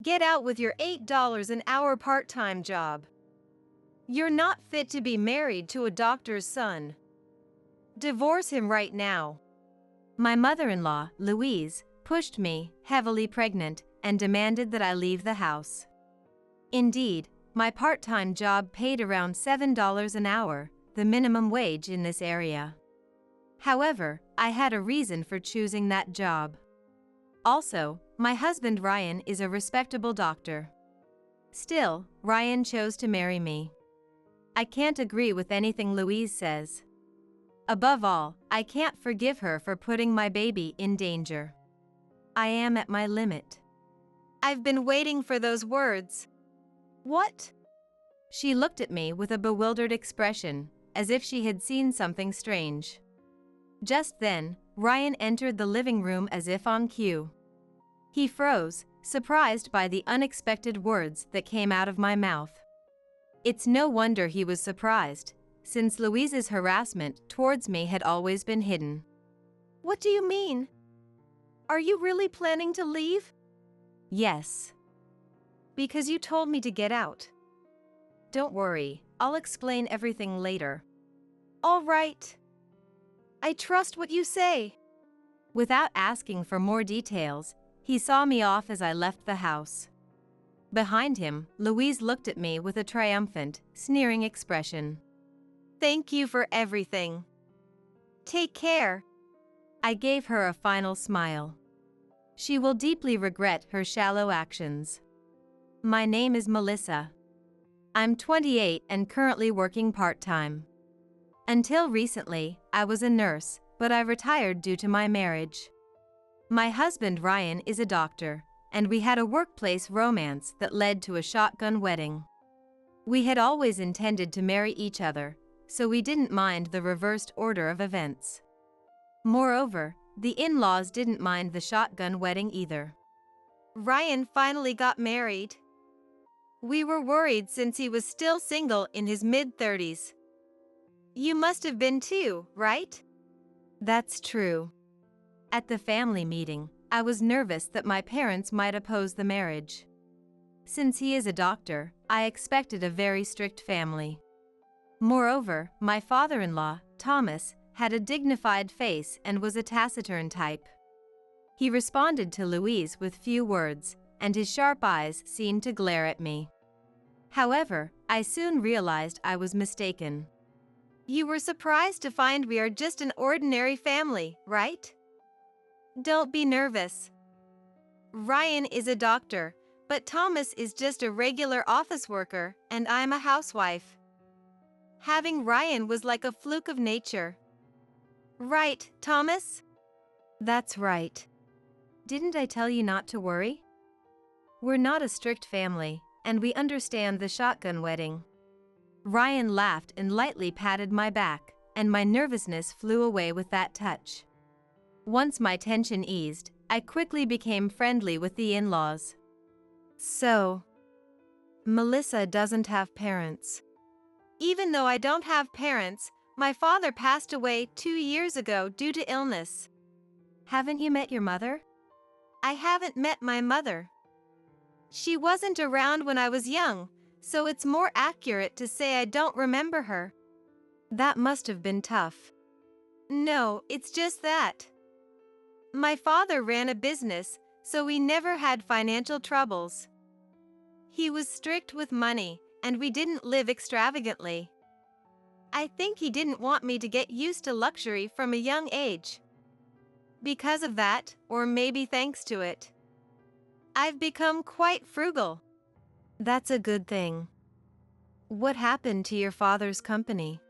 Get out with your $8 an hour part-time job. You're not fit to be married to a doctor's son. Divorce him right now. My mother-in-law, Louise, pushed me, heavily pregnant, and demanded that I leave the house. Indeed, my part-time job paid around $7 an hour, the minimum wage in this area. However, I had a reason for choosing that job. Also, my husband Ryan is a respectable doctor. Still, Ryan chose to marry me. I can't agree with anything Louise says. Above all, I can't forgive her for putting my baby in danger. I am at my limit. I've been waiting for those words. What? She looked at me with a bewildered expression, as if she had seen something strange. Just then, Ryan entered the living room as if on cue. He froze, surprised by the unexpected words that came out of my mouth. It's no wonder he was surprised, since Louise's harassment towards me had always been hidden. What do you mean? Are you really planning to leave? Yes. Because you told me to get out. Don't worry, I'll explain everything later. All right. I trust what you say. Without asking for more details, he saw me off as I left the house. Behind him, Louise looked at me with a triumphant, sneering expression. Thank you for everything. Take care. I gave her a final smile. She will deeply regret her shallow actions. My name is Melissa. I'm 28 and currently working part-time. Until recently, I was a nurse, but I retired due to my marriage. My husband Ryan is a doctor, and we had a workplace romance that led to a shotgun wedding. We had always intended to marry each other, so we didn't mind the reversed order of events. Moreover, the in-laws didn't mind the shotgun wedding either. Ryan finally got married. We were worried since he was still single in his mid-30s. You must have been too, right? That's true. At the family meeting, I was nervous that my parents might oppose the marriage. Since he is a doctor, I expected a very strict family. Moreover, my father-in-law, Thomas, had a dignified face and was a taciturn type. He responded to Louise with few words, and his sharp eyes seemed to glare at me. However, I soon realized I was mistaken. You were surprised to find we are just an ordinary family, right? Don't be nervous. Ryan is a doctor, but Thomas is just a regular office worker, and I'm a housewife. Having Ryan was like a fluke of nature. Right, Thomas? That's right. Didn't I tell you not to worry? We're not a strict family, and we understand the shotgun wedding. Ryan laughed and lightly patted my back, and my nervousness flew away with that touch. Once my tension eased, I quickly became friendly with the in-laws. So, Melissa doesn't have parents. Even though I don't have parents, my father passed away 2 years ago due to illness. Haven't you met your mother? I haven't met my mother. She wasn't around when I was young, so it's more accurate to say I don't remember her. That must have been tough. No, it's just that. My father ran a business, so we never had financial troubles. He was strict with money, and we didn't live extravagantly. I think he didn't want me to get used to luxury from a young age. Because of that, or maybe thanks to it, I've become quite frugal. That's a good thing. What happened to your father's company?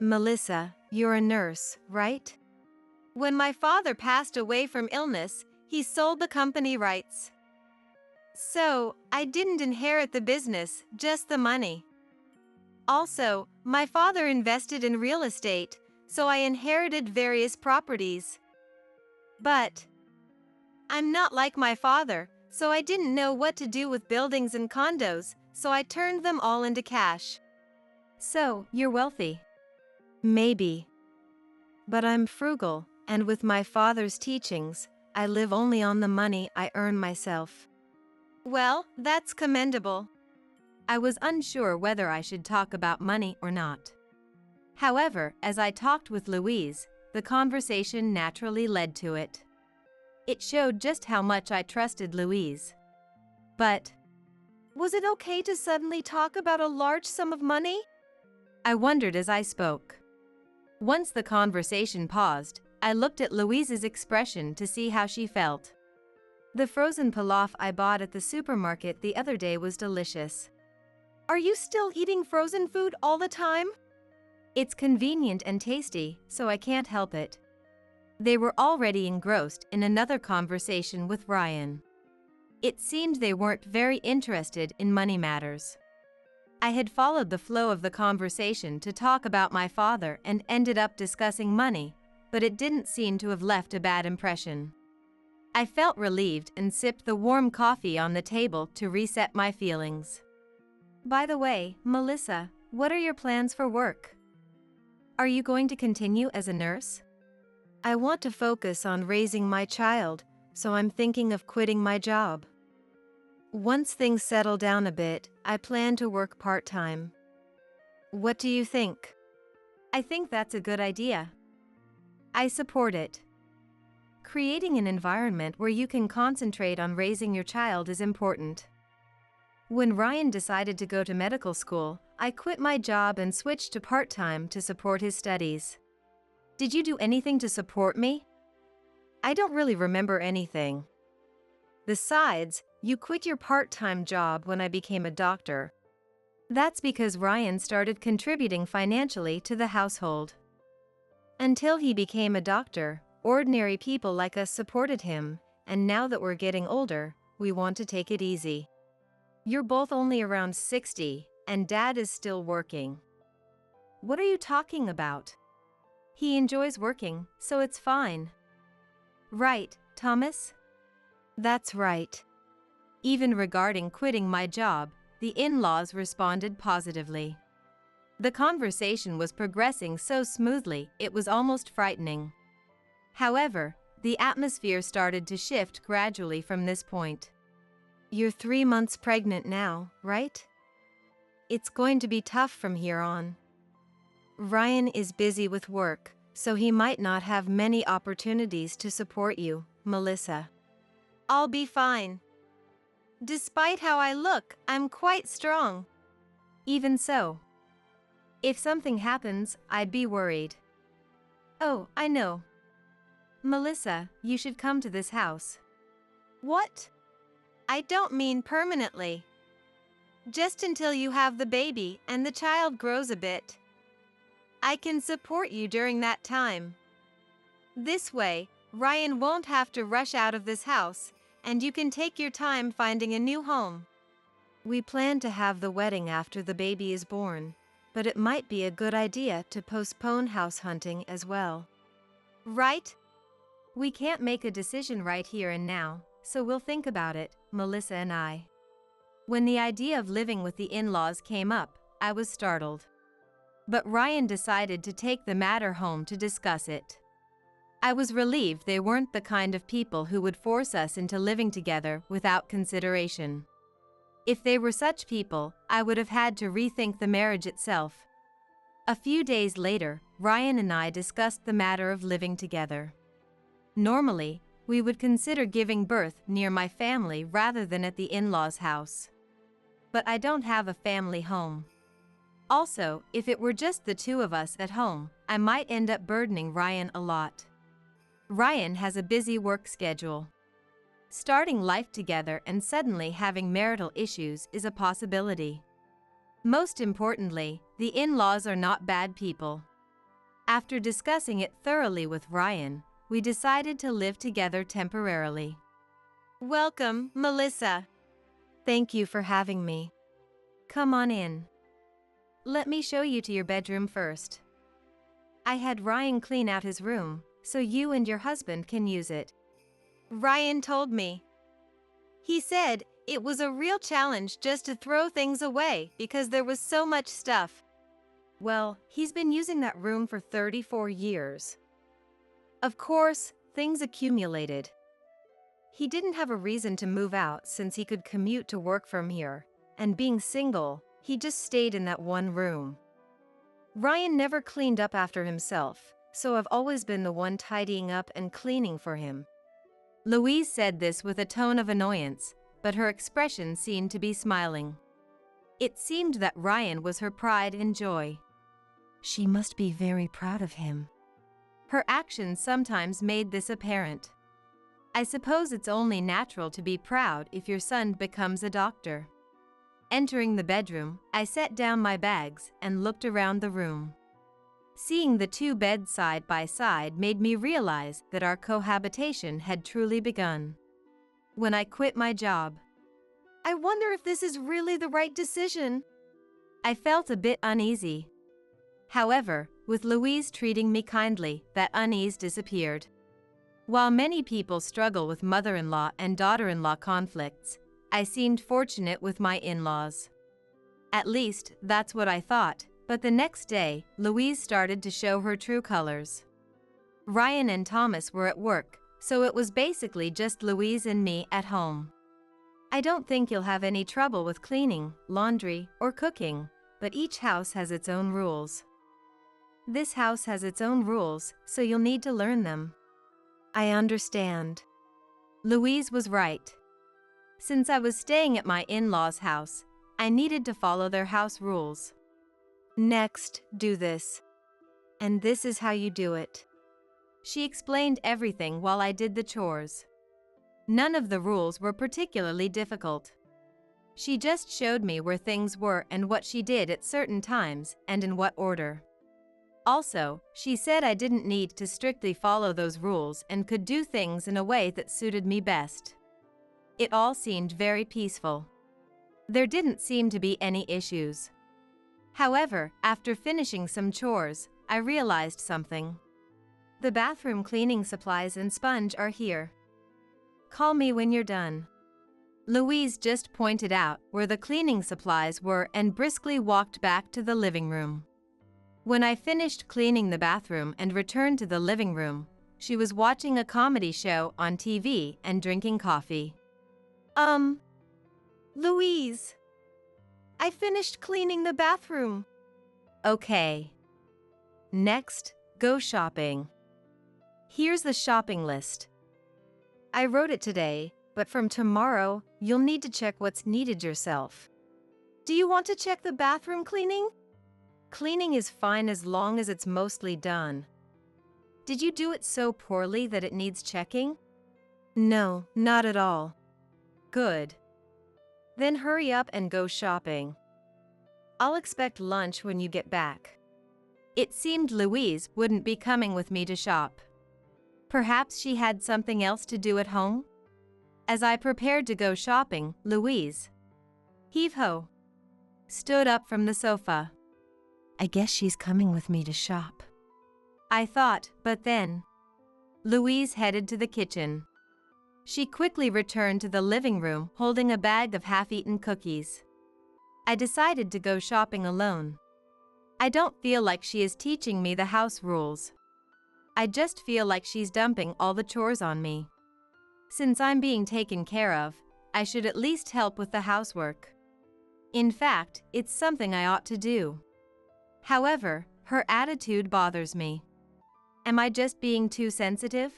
Melissa, you're a nurse, right? When my father passed away from illness, he sold the company rights. So, I didn't inherit the business, just the money. Also, my father invested in real estate, so I inherited various properties. But I'm not like my father, so I didn't know what to do with buildings and condos, so I turned them all into cash. So, you're wealthy? Maybe. But I'm frugal, and with my father's teachings, I live only on the money I earn myself. Well, that's commendable. I was unsure whether I should talk about money or not. However, as I talked with Louise, the conversation naturally led to it. It showed just how much I trusted Louise. But, was it okay to suddenly talk about a large sum of money? I wondered as I spoke. Once the conversation paused, I looked at Louise's expression to see how she felt. The frozen pilaf I bought at the supermarket the other day was delicious. Are you still eating frozen food all the time? It's convenient and tasty, so I can't help it. They were already engrossed in another conversation with Ryan. It seemed they weren't very interested in money matters. I had followed the flow of the conversation to talk about my father and ended up discussing money, but it didn't seem to have left a bad impression. I felt relieved and sipped the warm coffee on the table to reset my feelings. By the way, Melissa, what are your plans for work? Are you going to continue as a nurse? I want to focus on raising my child, so I'm thinking of quitting my job. Once things settle down a bit, I plan to work part-time. What do you think? I think that's a good idea. I support it. Creating an environment where you can concentrate on raising your child is important. When Ryan decided to go to medical school, I quit my job and switched to part-time to support his studies. Did you do anything to support me? I don't really remember anything. Besides, you quit your part-time job when I became a doctor. That's because Ryan started contributing financially to the household. Until he became a doctor, ordinary people like us supported him, and now that we're getting older, we want to take it easy. You're both only around 60, and Dad is still working. What are you talking about? He enjoys working, so it's fine. Right, Thomas? That's right. Even regarding quitting my job, the in-laws responded positively. The conversation was progressing so smoothly it was almost frightening. However, the atmosphere started to shift gradually from this point. You're 3 months pregnant now, right? It's going to be tough from here on. Ryan is busy with work, so he might not have many opportunities to support you, Melissa. I'll be fine. Despite how I look, I'm quite strong. Even so. If something happens, I'd be worried. Oh, I know. Melissa, you should come to this house. What? I don't mean permanently. Just until you have the baby and the child grows a bit. I can support you during that time. This way, Ryan won't have to rush out of this house, and you can take your time finding a new home. We plan to have the wedding after the baby is born, but it might be a good idea to postpone house hunting as well. Right? We can't make a decision right here and now, so we'll think about it, Melissa and I. When the idea of living with the in-laws came up, I was startled. But Ryan decided to take the matter home to discuss it. I was relieved they weren't the kind of people who would force us into living together without consideration. If they were such people, I would have had to rethink the marriage itself. A few days later, Ryan and I discussed the matter of living together. Normally, we would consider giving birth near my family rather than at the in-laws' house. But I don't have a family home. Also, if it were just the two of us at home, I might end up burdening Ryan a lot. Ryan has a busy work schedule. Starting life together and suddenly having marital issues is a possibility. Most importantly, the in-laws are not bad people. After discussing it thoroughly with Ryan, we decided to live together temporarily. Welcome, Melissa. Thank you for having me. Come on in. Let me show you to your bedroom first. I had Ryan clean out his room, so you and your husband can use it. Ryan told me. He said it was a real challenge just to throw things away because there was so much stuff. Well, he's been using that room for 34 years. Of course, things accumulated. He didn't have a reason to move out since he could commute to work from here, and being single, he just stayed in that one room. Ryan never cleaned up after himself, so I've always been the one tidying up and cleaning for him. Louise said this with a tone of annoyance, but her expression seemed to be smiling. It seemed that Ryan was her pride and joy. She must be very proud of him. Her actions sometimes made this apparent. I suppose it's only natural to be proud if your son becomes a doctor. Entering the bedroom, I set down my bags and looked around the room. Seeing the two beds side by side made me realize that our cohabitation had truly begun. When I quit my job, I wonder if this is really the right decision. I felt a bit uneasy. However, with Louise treating me kindly, that unease disappeared. While many people struggle with mother-in-law and daughter-in-law conflicts, I seemed fortunate with my in-laws. At least, that's what I thought, but the next day, Louise started to show her true colors. Ryan and Thomas were at work, so it was basically just Louise and me at home. I don't think you'll have any trouble with cleaning, laundry, or cooking, but each house has its own rules. This house has its own rules, so you'll need to learn them. I understand. Louise was right. Since I was staying at my in-laws' house, I needed to follow their house rules. Next, do this. And this is how you do it. She explained everything while I did the chores. None of the rules were particularly difficult. She just showed me where things were and what she did at certain times and in what order. Also, she said I didn't need to strictly follow those rules and could do things in a way that suited me best. It all seemed very peaceful. There didn't seem to be any issues. However, after finishing some chores, I realized something. The bathroom cleaning supplies and sponge are here. Call me when you're done. Louise just pointed out where the cleaning supplies were and briskly walked back to the living room. When I finished cleaning the bathroom and returned to the living room, she was watching a comedy show on TV and drinking coffee. Louise. I finished cleaning the bathroom. Okay. Next, go shopping. Here's the shopping list. I wrote it today, but from tomorrow, you'll need to check what's needed yourself. Do you want to check the bathroom cleaning? Cleaning is fine as long as it's mostly done. Did you do it so poorly that it needs checking? No, not at all. Good. Then hurry up and go shopping. I'll expect lunch when you get back. It seemed Louise wouldn't be coming with me to shop. Perhaps she had something else to do at home? As I prepared to go shopping, Louise, heave-ho, stood up from the sofa. I guess she's coming with me to shop, I thought, but then Louise headed to the kitchen. She quickly returned to the living room holding a bag of half-eaten cookies. I decided to go shopping alone. I don't feel like she is teaching me the house rules. I just feel like she's dumping all the chores on me. Since I'm being taken care of, I should at least help with the housework. In fact, it's something I ought to do. However, her attitude bothers me. Am I just being too sensitive?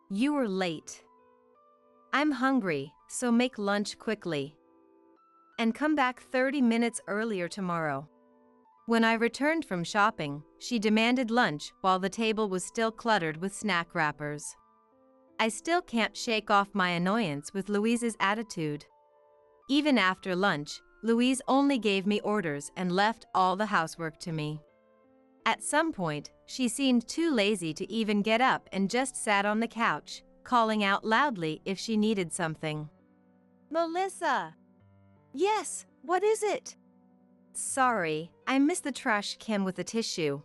You were late. I'm hungry, so make lunch quickly. And come back 30 minutes earlier tomorrow. When I returned from shopping, she demanded lunch while the table was still cluttered with snack wrappers. I still can't shake off my annoyance with Louise's attitude. Even after lunch, Louise only gave me orders and left all the housework to me. At some point, she seemed too lazy to even get up and just sat on the couch, calling out loudly if she needed something. Melissa! Yes, what is it? Sorry, I missed the trash can with the tissue.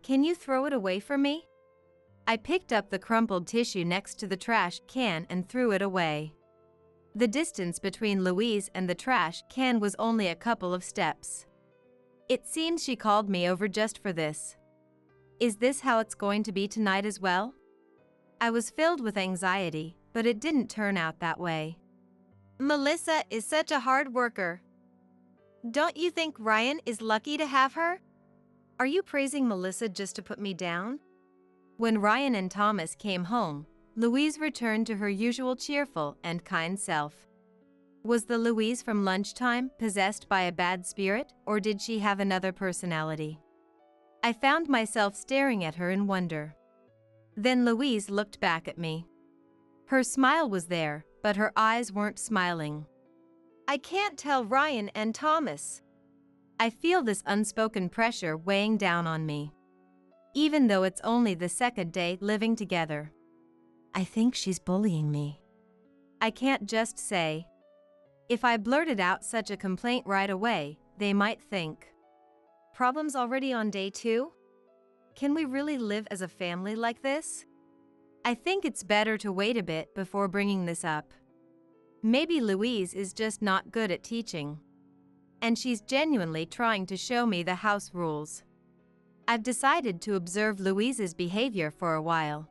Can you throw it away for me? I picked up the crumpled tissue next to the trash can and threw it away. The distance between Louise and the trash can was only a couple of steps. It seems she called me over just for this. Is this how it's going to be tonight as well? I was filled with anxiety, but it didn't turn out that way. Melissa is such a hard worker. Don't you think Ryan is lucky to have her? Are you praising Melissa just to put me down? When Ryan and Thomas came home, Louise returned to her usual cheerful and kind self. Was the Louise from lunchtime possessed by a bad spirit, or did she have another personality? I found myself staring at her in wonder. Then Louise looked back at me. Her smile was there, but her eyes weren't smiling. I can't tell Ryan and Thomas. I feel this unspoken pressure weighing down on me. Even though it's only the second day living together. I think she's bullying me. I can't just say. If I blurted out such a complaint right away, they might think. Problems already on day 2? Can we really live as a family like this? I think it's better to wait a bit before bringing this up. Maybe Louise is just not good at teaching. And she's genuinely trying to show me the house rules. I've decided to observe Louise's behavior for a while.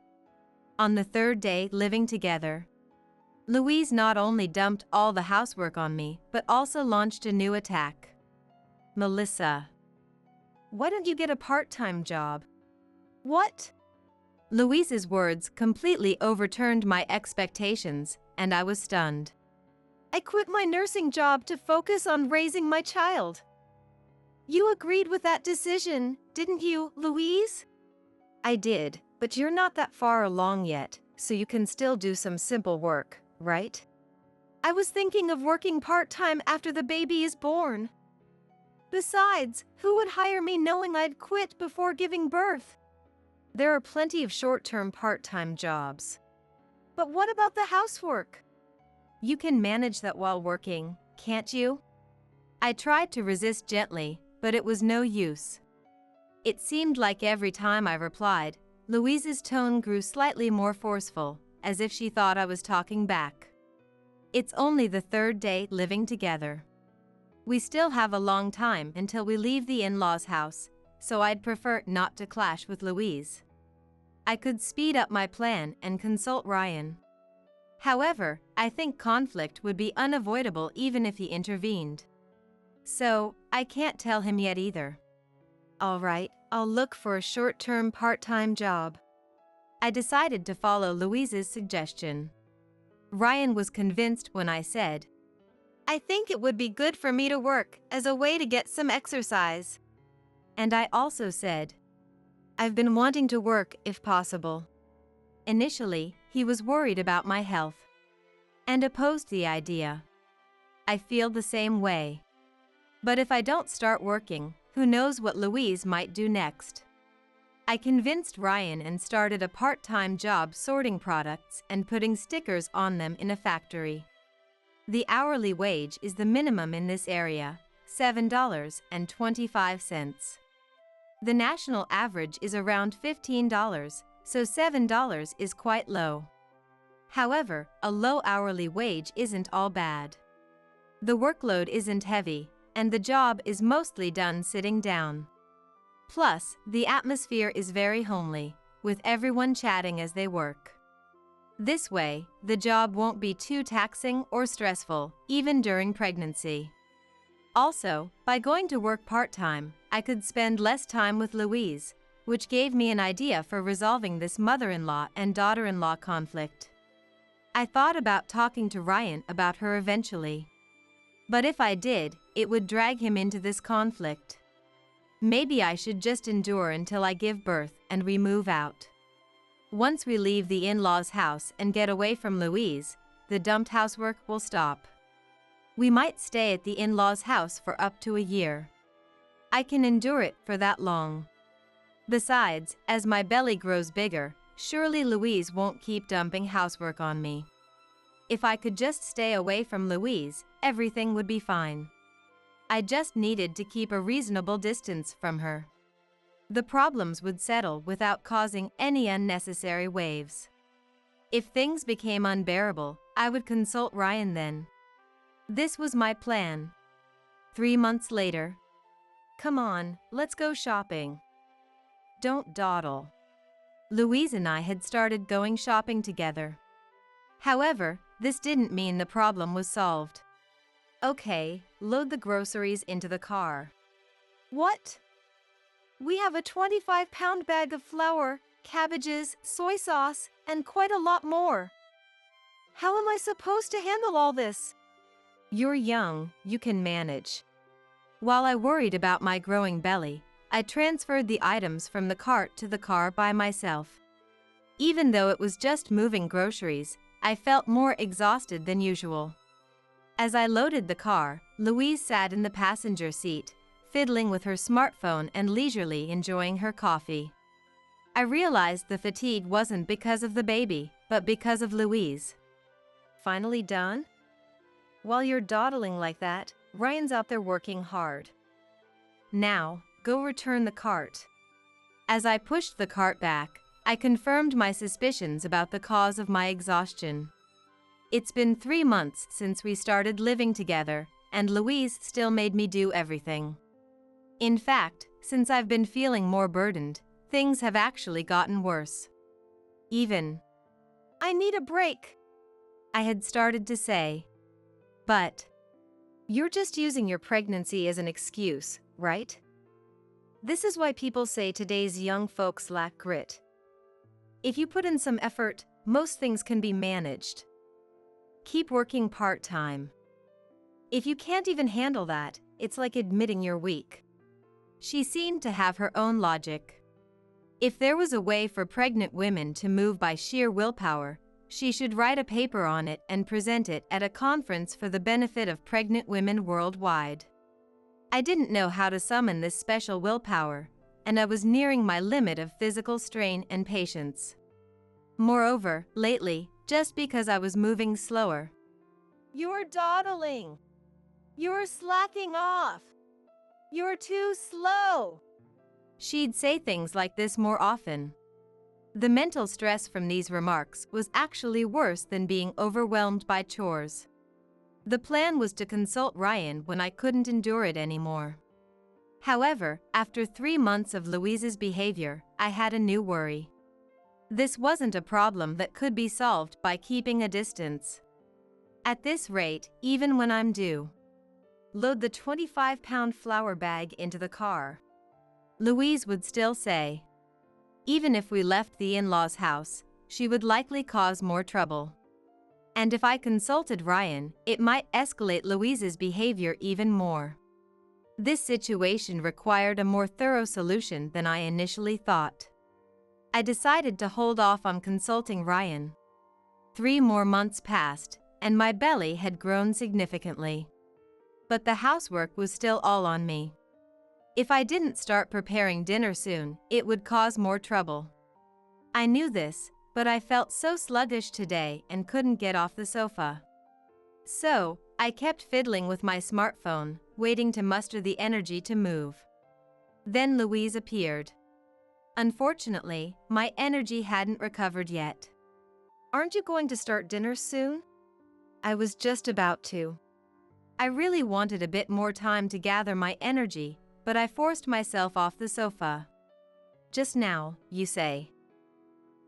On the 3rd day living together, Louise not only dumped all the housework on me, but also launched a new attack. Melissa, why don't you get a part-time job? What? Louise's words completely overturned my expectations, and I was stunned. I quit my nursing job to focus on raising my child. You agreed with that decision, didn't you, Louise? I did, but you're not that far along yet, so you can still do some simple work, right? I was thinking of working part-time after the baby is born. Besides, who would hire me knowing I'd quit before giving birth? There are plenty of short-term part-time jobs. But what about the housework? You can manage that while working, can't you? I tried to resist gently, but it was no use. It seemed like every time I replied, Louise's tone grew slightly more forceful, as if she thought I was talking back. It's only the 3rd day living together. We still have a long time until we leave the in-laws' house, so I'd prefer not to clash with Louise. I could speed up my plan and consult Ryan. However, I think conflict would be unavoidable even if he intervened. So, I can't tell him yet either. All right, I'll look for a short-term part-time job. I decided to follow Louise's suggestion. Ryan was convinced when I said, I think it would be good for me to work as a way to get some exercise. And I also said, I've been wanting to work if possible. Initially, he was worried about my health and opposed the idea. I feel the same way. But if I don't start working, who knows what Louise might do next? I convinced Ryan and started a part-time job sorting products and putting stickers on them in a factory. The hourly wage is the minimum in this area, $7.25. The national average is around $15, so $7 is quite low. However, a low hourly wage isn't all bad. The workload isn't heavy, and the job is mostly done sitting down. Plus, the atmosphere is very homely, with everyone chatting as they work. This way, the job won't be too taxing or stressful, even during pregnancy. Also, by going to work part-time, I could spend less time with Louise, which gave me an idea for resolving this mother-in-law and daughter-in-law conflict. I thought about talking to Ryan about her eventually. But if I did, it would drag him into this conflict. Maybe I should just endure until I give birth and we move out. Once we leave the in-laws' house and get away from Louise, the dumped housework will stop. We might stay at the in-laws' house for up to a year. I can endure it for that long. Besides, as my belly grows bigger, surely Louise won't keep dumping housework on me. If I could just stay away from Louise, everything would be fine. I just needed to keep a reasonable distance from her. The problems would settle without causing any unnecessary waves. If things became unbearable, I would consult Ryan then. This was my plan. 3 months later. Come on, let's go shopping. Don't dawdle. Louise and I had started going shopping together. However, this didn't mean the problem was solved. Okay, load the groceries into the car. What? We have a 25-pound bag of flour, cabbages, soy sauce, and quite a lot more. How am I supposed to handle all this? You're young, you can manage. While I worried about my growing belly, I transferred the items from the cart to the car by myself. Even though it was just moving groceries, I felt more exhausted than usual. As I loaded the car, Louise sat in the passenger seat, fiddling with her smartphone and leisurely enjoying her coffee. I realized the fatigue wasn't because of the baby, but because of Louise. Finally done? While you're dawdling like that, Ryan's out there working hard. Now, go return the cart. As I pushed the cart back, I confirmed my suspicions about the cause of my exhaustion. It's been 3 months since we started living together, and Louise still made me do everything. In fact, since I've been feeling more burdened, things have actually gotten worse. I need a break, I had started to say. But you're just using your pregnancy as an excuse, right? This is why people say today's young folks lack grit. If you put in some effort, most things can be managed. Keep working part-time. If you can't even handle that, it's like admitting you're weak. She seemed to have her own logic. If there was a way for pregnant women to move by sheer willpower, she should write a paper on it and present it at a conference for the benefit of pregnant women worldwide. I didn't know how to summon this special willpower, and I was nearing my limit of physical strain and patience. Moreover, lately, just because I was moving slower. You're dawdling. You're slacking off. You're too slow. She'd say things like this more often. The mental stress from these remarks was actually worse than being overwhelmed by chores. The plan was to consult Ryan when I couldn't endure it anymore. However, after 3 months of Louise's behavior, I had a new worry. This wasn't a problem that could be solved by keeping a distance. At this rate, even when I'm due, load the 25-pound flour bag into the car, Louise would still say. Even if we left the in-laws' house, she would likely cause more trouble. And if I consulted Ryan, it might escalate Louise's behavior even more. This situation required a more thorough solution than I initially thought. I decided to hold off on consulting Ryan. 3 more months passed, and my belly had grown significantly. But the housework was still all on me. If I didn't start preparing dinner soon, it would cause more trouble. I knew this, but I felt so sluggish today and couldn't get off the sofa. So, I kept fiddling with my smartphone, waiting to muster the energy to move. Then Louise appeared. Unfortunately, my energy hadn't recovered yet. Aren't you going to start dinner soon? I was just about to. I really wanted a bit more time to gather my energy, but I forced myself off the sofa. Just now, you say.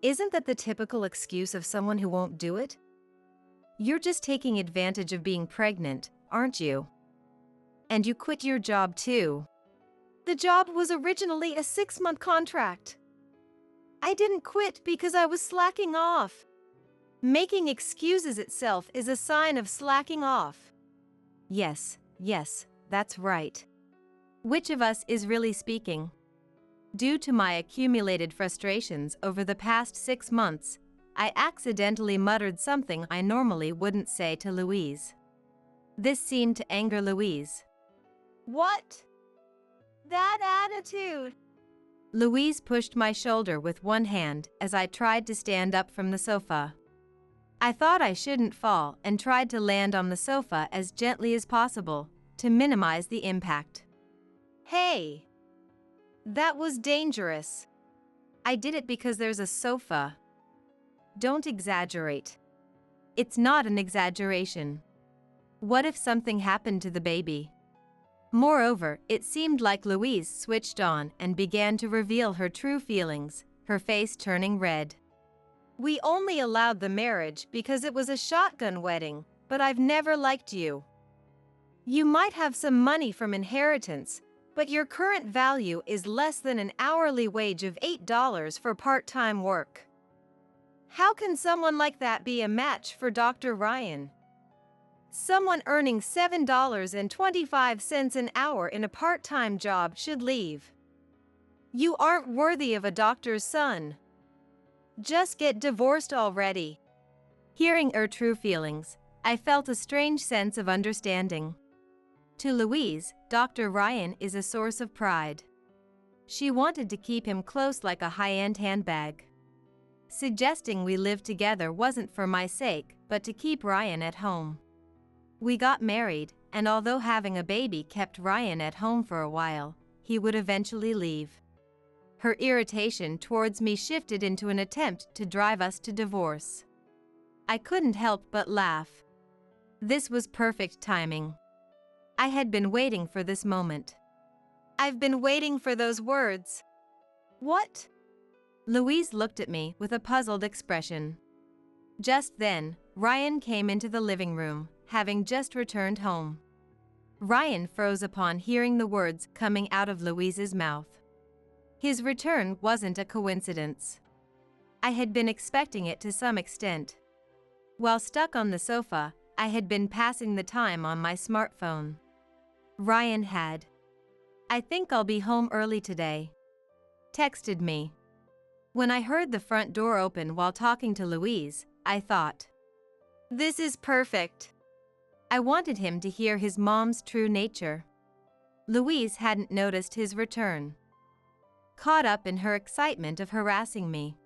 Isn't that the typical excuse of someone who won't do it? You're just taking advantage of being pregnant, aren't you? And you quit your job too. The job was originally a 6-month contract. I didn't quit because I was slacking off. Making excuses itself is a sign of slacking off. Yes, that's right. Which of us is really speaking? Due to my accumulated frustrations over the past 6 months, I accidentally muttered something I normally wouldn't say to Louise. This seemed to anger Louise. What? That attitude! Louise pushed my shoulder with one hand as I tried to stand up from the sofa. I thought I shouldn't fall and tried to land on the sofa as gently as possible to minimize the impact. Hey! That was dangerous. I did it because there's a sofa. Don't exaggerate. It's not an exaggeration. What if something happened to the baby? Moreover, it seemed like Louise switched on and began to reveal her true feelings, her face turning red. We only allowed the marriage because it was a shotgun wedding, but I've never liked you. You might have some money from inheritance, but your current value is less than an hourly wage of $8 for part-time work. How can someone like that be a match for Dr. Ryan? Someone earning $7.25 an hour in a part-time job should leave. You aren't worthy of a doctor's son. Just get divorced already. Hearing her true feelings, I felt a strange sense of understanding. To Louise, Dr. Ryan is a source of pride. She wanted to keep him close like a high-end handbag. Suggesting we live together wasn't for my sake, but to keep Ryan at home. We got married, and although having a baby kept Ryan at home for a while, he would eventually leave. Her irritation towards me shifted into an attempt to drive us to divorce. I couldn't help but laugh. This was perfect timing. I had been waiting for this moment. I've been waiting for those words. What? Louise looked at me with a puzzled expression. Just then, Ryan came into the living room, having just returned home. Ryan froze upon hearing the words coming out of Louise's mouth. His return wasn't a coincidence. I had been expecting it to some extent. While stuck on the sofa, I had been passing the time on my smartphone. Ryan had, "I think I'll be home early today," texted me. When I heard the front door open while talking to Louise, I thought, "This is perfect." I wanted him to hear his mom's true nature. Louise hadn't noticed his return. Caught up in her excitement of harassing me.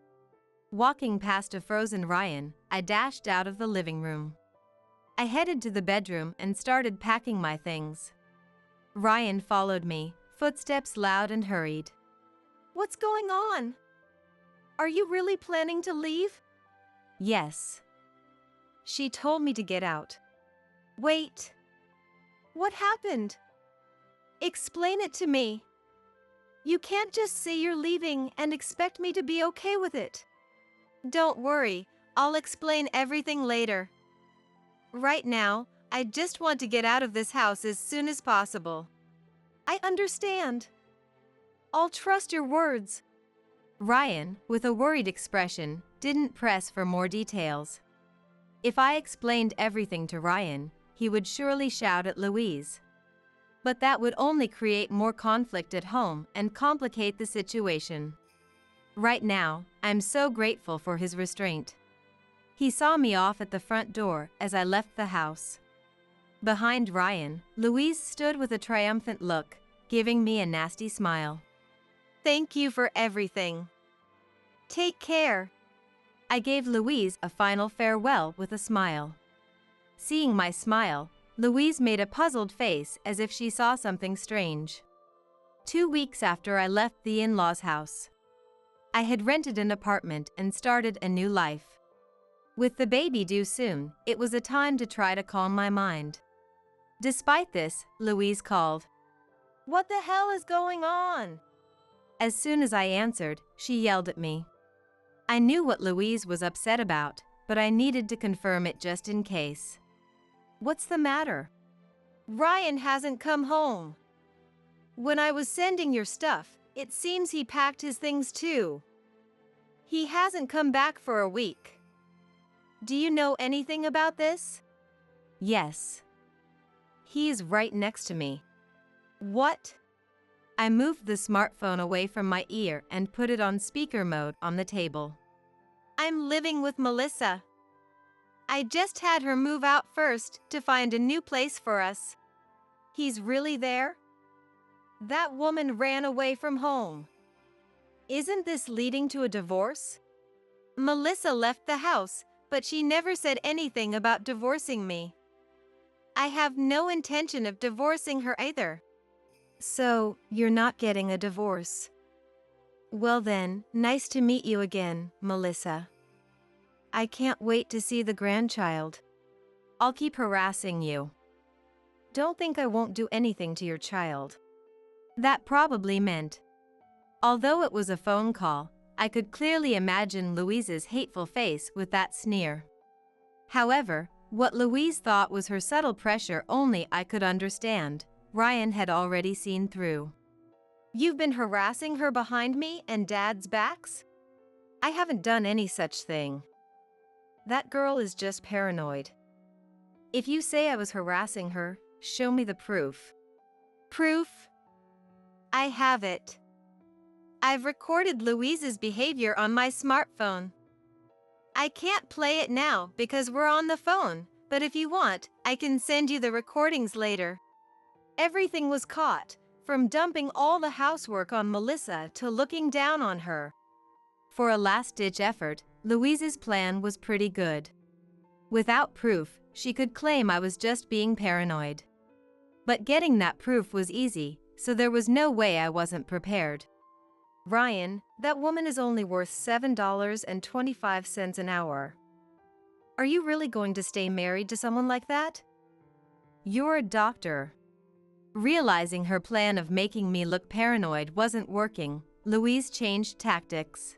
Walking past a frozen Ryan, I dashed out of the living room. I headed to the bedroom and started packing my things. Ryan followed me, footsteps loud and hurried. "What's going on? Are you really planning to leave?" "Yes." She told me to get out. "Wait. What happened? Explain it to me. You can't just say you're leaving and expect me to be okay with it." "Don't worry, I'll explain everything later. Right now, I just want to get out of this house as soon as possible." "I understand. I'll trust your words." Ryan, with a worried expression, didn't press for more details. If I explained everything to Ryan, he would surely shout at Louise. But that would only create more conflict at home and complicate the situation. Right now, I'm so grateful for his restraint. He saw me off at the front door as I left the house. Behind Ryan, Louise stood with a triumphant look, giving me a nasty smile. "Thank you for everything. Take care." I gave Louise a final farewell with a smile. Seeing my smile, Louise made a puzzled face as if she saw something strange. 2 weeks after I left the in-laws' house, I had rented an apartment and started a new life. With the baby due soon, it was a time to try to calm my mind. Despite this, Louise called. "What the hell is going on?" As soon as I answered, she yelled at me. I knew what Louise was upset about, but I needed to confirm it just in case. "What's the matter?" "Ryan hasn't come home. When I was sending your stuff, it seems he packed his things too. He hasn't come back for a week. Do you know anything about this?" "Yes. He's right next to me." "What?" I moved the smartphone away from my ear and put it on speaker mode on the table. "I'm living with Melissa. I just had her move out first to find a new place for us." "He's really there?" "That woman ran away from home. Isn't this leading to a divorce?" "Melissa left the house, but she never said anything about divorcing me. I have no intention of divorcing her either." "So, you're not getting a divorce. Well then, nice to meet you again, Melissa. I can't wait to see the grandchild. I'll keep harassing you. Don't think I won't do anything to your child." That probably meant. Although it was a phone call, I could clearly imagine Louise's hateful face with that sneer. However, what Louise thought was her subtle pressure only I could understand, Ryan had already seen through. "You've been harassing her behind me and Dad's backs?" "I haven't done any such thing. That girl is just paranoid." "If you say I was harassing her, show me the proof." "Proof? I have it. I've recorded Louise's behavior on my smartphone. I can't play it now because we're on the phone, but if you want, I can send you the recordings later." Everything was caught, from dumping all the housework on Melissa to looking down on her. For a last-ditch effort, Louise's plan was pretty good. Without proof, she could claim I was just being paranoid. But getting that proof was easy, so there was no way I wasn't prepared. "Ryan, that woman is only worth $7.25 an hour. Are you really going to stay married to someone like that? You're a doctor." Realizing her plan of making me look paranoid wasn't working, Louise changed tactics.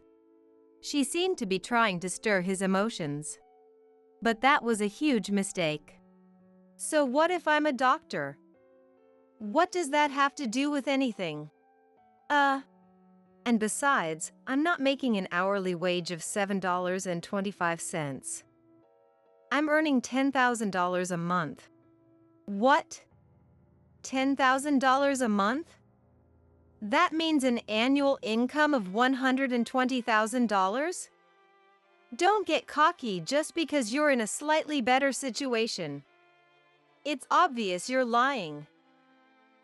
She seemed to be trying to stir his emotions. But that was a huge mistake. "So what if I'm a doctor? What does that have to do with anything?" And besides, I'm not making an hourly wage of $7.25. I'm earning $10,000 a month." "What? $10,000 a month? That means an annual income of $120,000? Don't get cocky just because you're in a slightly better situation. It's obvious you're lying.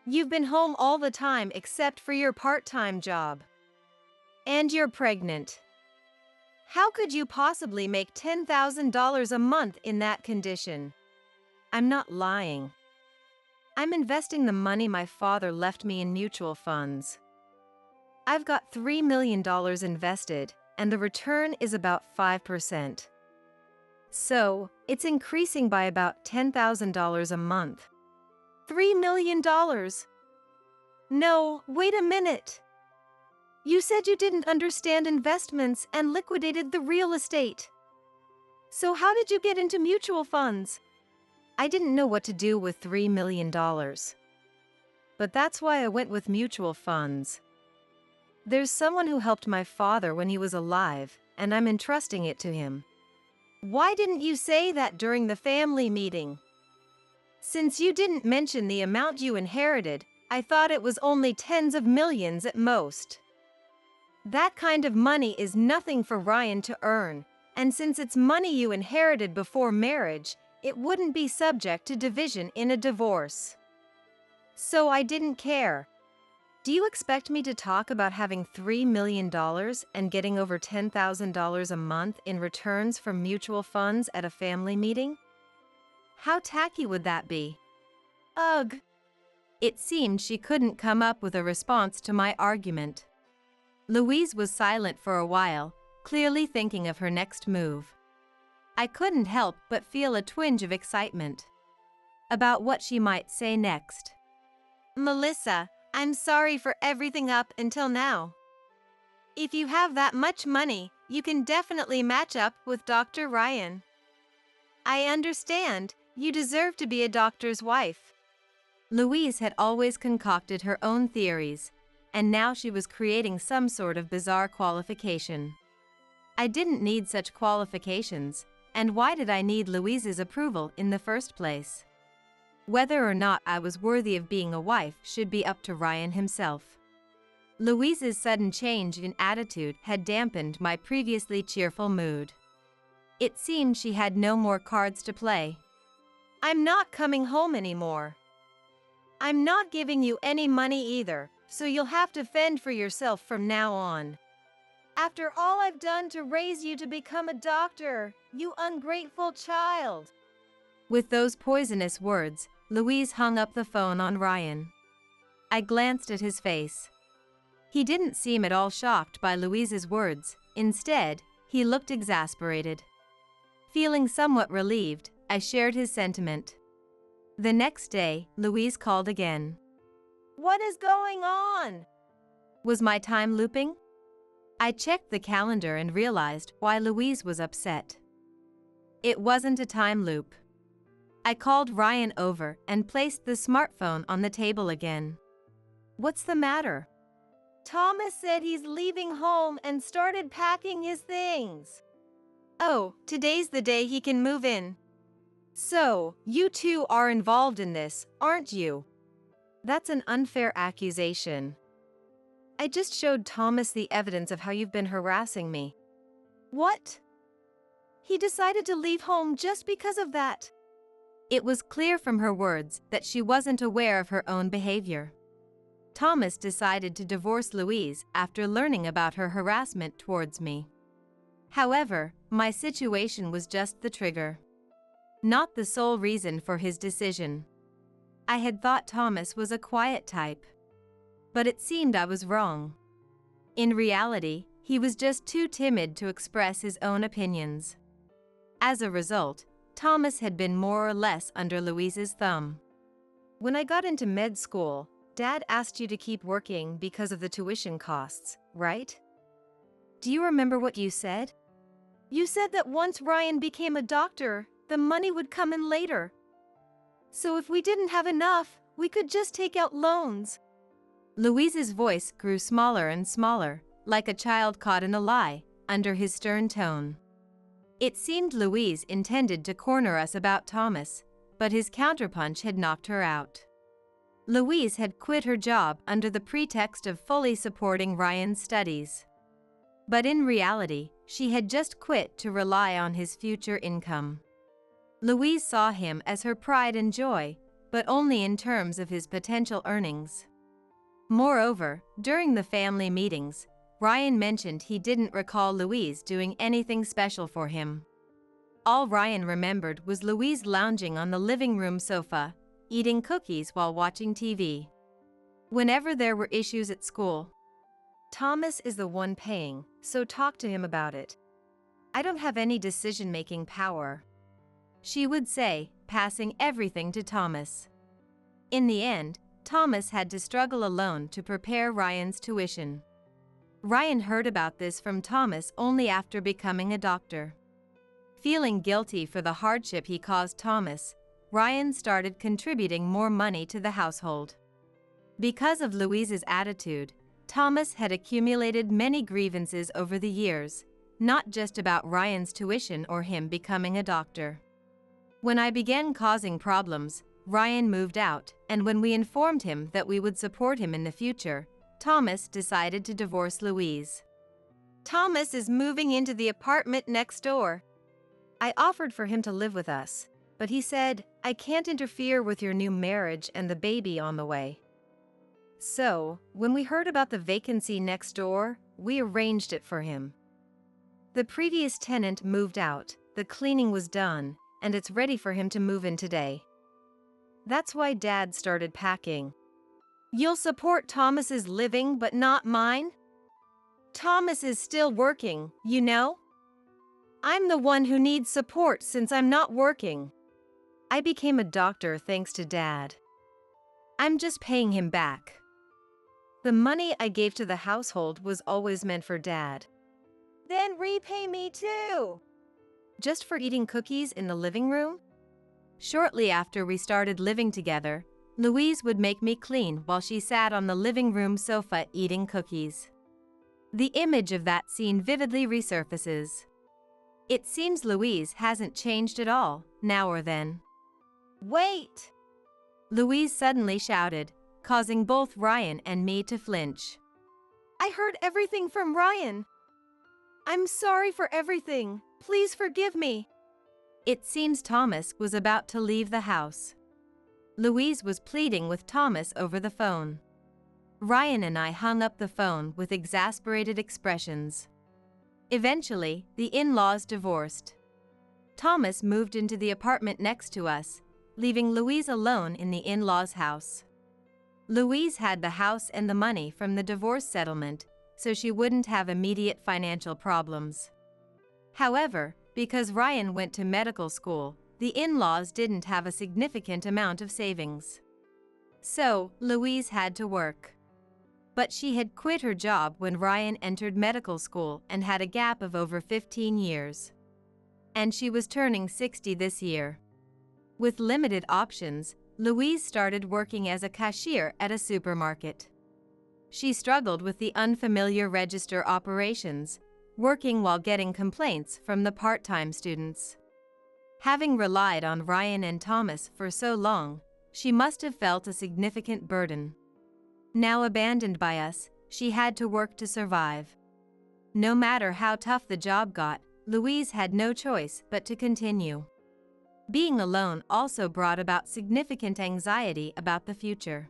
You've been home all the time except for your part-time job. And you're pregnant. How could you possibly make $10,000 a month in that condition?" "I'm not lying. I'm investing the money my father left me in mutual funds. I've got $3 million invested, and the return is about 5%. So, it's increasing by about $10,000 a month." $3 million? No, wait a minute. You said you didn't understand investments and liquidated the real estate. So how did you get into mutual funds?" "I didn't know what to do with $3 million. But that's why I went with mutual funds. There's someone who helped my father when he was alive, and I'm entrusting it to him." "Why didn't you say that during the family meeting? Since you didn't mention the amount you inherited, I thought it was only tens of millions at most. That kind of money is nothing for Ryan to earn, and since it's money you inherited before marriage, it wouldn't be subject to division in a divorce. So I didn't care." "Do you expect me to talk about having $3 million and getting over $10,000 a month in returns from mutual funds at a family meeting? How tacky would that be?" "Ugh." It seemed she couldn't come up with a response to my argument. Louise was silent for a while, clearly thinking of her next move. I couldn't help but feel a twinge of excitement about what she might say next. "Melissa, I'm sorry for everything up until now. If you have that much money, you can definitely match up with Dr. Ryan. I understand, you deserve to be a doctor's wife." Louise had always concocted her own theories, and now she was creating some sort of bizarre qualification. I didn't need such qualifications, and why did I need Louise's approval in the first place? Whether or not I was worthy of being a wife should be up to Ryan himself. Louise's sudden change in attitude had dampened my previously cheerful mood. It seemed she had no more cards to play. "I'm not coming home anymore. I'm not giving you any money either, so you'll have to fend for yourself from now on. After all I've done to raise you to become a doctor, you ungrateful child." With those poisonous words, Louise hung up the phone on Ryan. I glanced at his face. He didn't seem at all shocked by Louise's words. Instead, he looked exasperated. Feeling somewhat relieved, I shared his sentiment. The next day, Louise called again. "What is going on?" Was my time looping? I checked the calendar and realized why Louise was upset. It wasn't a time loop. I called Ryan over and placed the smartphone on the table again. What's the matter? Thomas said he's leaving home and started packing his things. Oh, today's the day he can move in. So, you two are involved in this, aren't you? That's an unfair accusation. I just showed Thomas the evidence of how you've been harassing me. What? He decided to leave home just because of that. It was clear from her words that she wasn't aware of her own behavior. Thomas decided to divorce Louise after learning about her harassment towards me. However, my situation was just the trigger, not the sole reason for his decision. I had thought Thomas was a quiet type, but it seemed I was wrong. In reality, he was just too timid to express his own opinions. As a result, Thomas had been more or less under Louise's thumb. When I got into med school, Dad asked you to keep working because of the tuition costs, right? Do you remember what you said? You said that once Ryan became a doctor, the money would come in later. So if we didn't have enough, we could just take out loans. Louise's voice grew smaller and smaller, like a child caught in a lie, under his stern tone. It seemed Louise intended to corner us about Thomas, but his counterpunch had knocked her out. Louise had quit her job under the pretext of fully supporting Ryan's studies. But in reality, she had just quit to rely on his future income. Louise saw him as her pride and joy, but only in terms of his potential earnings. Moreover, during the family meetings, Ryan mentioned he didn't recall Louise doing anything special for him. All Ryan remembered was Louise lounging on the living room sofa, eating cookies while watching TV. Whenever there were issues at school, Thomas is the one paying, so talk to him about it. I don't have any decision-making power, she would say, passing everything to Thomas. In the end, Thomas had to struggle alone to prepare Ryan's tuition. Ryan heard about this from Thomas only after becoming a doctor. Feeling guilty for the hardship he caused Thomas, Ryan started contributing more money to the household. Because of Louise's attitude, Thomas had accumulated many grievances over the years, not just about Ryan's tuition or him becoming a doctor. When I began causing problems, Ryan moved out, and when we informed him that we would support him in the future, Thomas decided to divorce Louise. Thomas is moving into the apartment next door. I offered for him to live with us, but he said, I can't interfere with your new marriage and the baby on the way. So, when we heard about the vacancy next door, we arranged it for him. The previous tenant moved out, the cleaning was done, and it's ready for him to move in today. That's why Dad started packing. You'll support Thomas's living but not mine? Thomas is still working, you know? I'm the one who needs support since I'm not working. I became a doctor thanks to Dad. I'm just paying him back. The money I gave to the household was always meant for Dad. Then repay me too. Just for eating cookies in the living room? Shortly after we started living together, Louise would make me clean while she sat on the living room sofa eating cookies. The image of that scene vividly resurfaces. It seems Louise hasn't changed at all, now or then. Wait! Louise suddenly shouted, causing both Ryan and me to flinch. I heard everything from Ryan. I'm sorry for everything. Please forgive me. It seems Thomas was about to leave the house. Louise was pleading with Thomas over the phone. Ryan and I hung up the phone with exasperated expressions. Eventually, the in-laws divorced. Thomas moved into the apartment next to us, leaving Louise alone in the in-laws' house. Louise had the house and the money from the divorce settlement, so she wouldn't have immediate financial problems. However, because Ryan went to medical school, the in-laws didn't have a significant amount of savings. So, Louise had to work. But she had quit her job when Ryan entered medical school and had a gap of over 15 years. And she was turning 60 this year. With limited options, Louise started working as a cashier at a supermarket. She struggled with the unfamiliar register operations, working while getting complaints from the part-time students. Having relied on Ryan and Thomas for so long, she must have felt a significant burden. Now abandoned by us, she had to work to survive. No matter how tough the job got, Louise had no choice but to continue. Being alone also brought about significant anxiety about the future.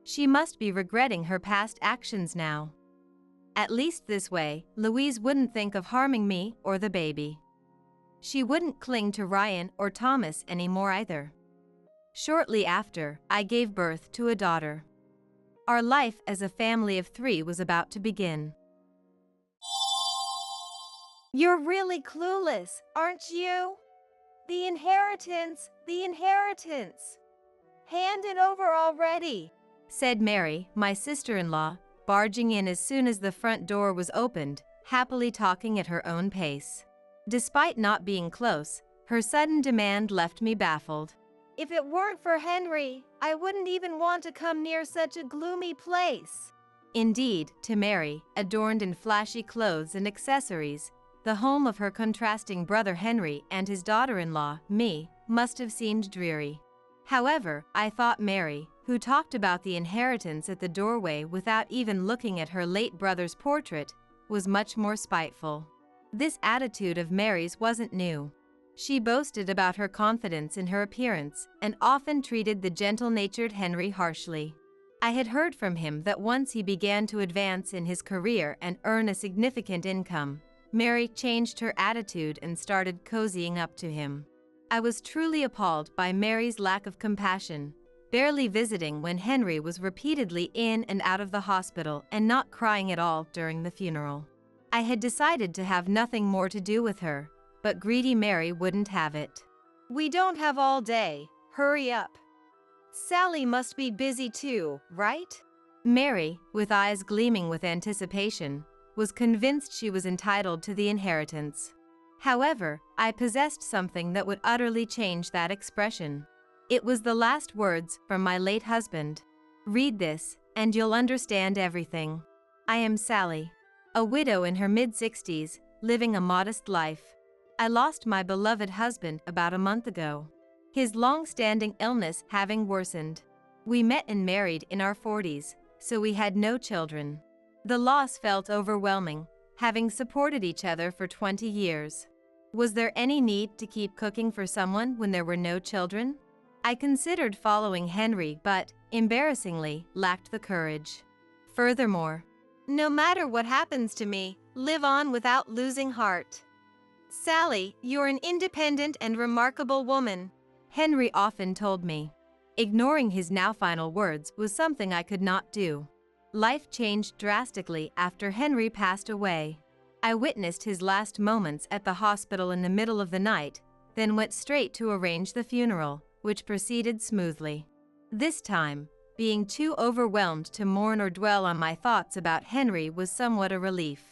She must be regretting her past actions now. At least this way, Louise wouldn't think of harming me or the baby. She wouldn't cling to Ryan or Thomas anymore either. Shortly after, I gave birth to a daughter. Our life as a family of 3 was about to begin. You're really clueless, aren't you? The inheritance. Hand it over already, said Mary, my sister-in-law, barging in as soon as the front door was opened, happily talking at her own pace. Despite not being close, her sudden demand left me baffled. If it weren't for Henry, I wouldn't even want to come near such a gloomy place. Indeed, to Mary, adorned in flashy clothes and accessories, the home of her contrasting brother Henry and his daughter-in-law, me, must have seemed dreary. However, I thought Mary, who talked about the inheritance at the doorway without even looking at her late brother's portrait, was much more spiteful. This attitude of Mary's wasn't new. She boasted about her confidence in her appearance and often treated the gentle-natured Henry harshly. I had heard from him that once he began to advance in his career and earn a significant income, Mary changed her attitude and started cozying up to him. I was truly appalled by Mary's lack of compassion, barely visiting when Henry was repeatedly in and out of the hospital and not crying at all during the funeral. I had decided to have nothing more to do with her, but greedy Mary wouldn't have it. We don't have all day, hurry up. Sally must be busy too, right? Mary, with eyes gleaming with anticipation, was convinced she was entitled to the inheritance. However, I possessed something that would utterly change that expression. It was the last words from my late husband. Read this, and you'll understand everything. I am Sally, a widow in her mid-60s, living a modest life. I lost my beloved husband about a month ago, his long-standing illness having worsened. We met and married in our 40s, so we had no children. The loss felt overwhelming, having supported each other for 20 years. Was there any need to keep cooking for someone when there were no children? I considered following Henry but, embarrassingly, lacked the courage. Furthermore, no matter what happens to me, live on without losing heart. Sally, you're an independent and remarkable woman, Henry often told me. Ignoring his now final words was something I could not do. Life changed drastically after Henry passed away. I witnessed his last moments at the hospital in the middle of the night, then went straight to arrange the funeral, which proceeded smoothly. This time, being too overwhelmed to mourn or dwell on my thoughts about Henry was somewhat a relief.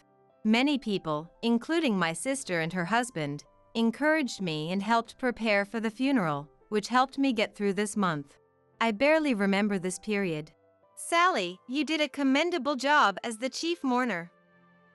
Many people, including my sister and her husband, encouraged me and helped prepare for the funeral, which helped me get through this month. I barely remember this period. Sally, you did a commendable job as the chief mourner.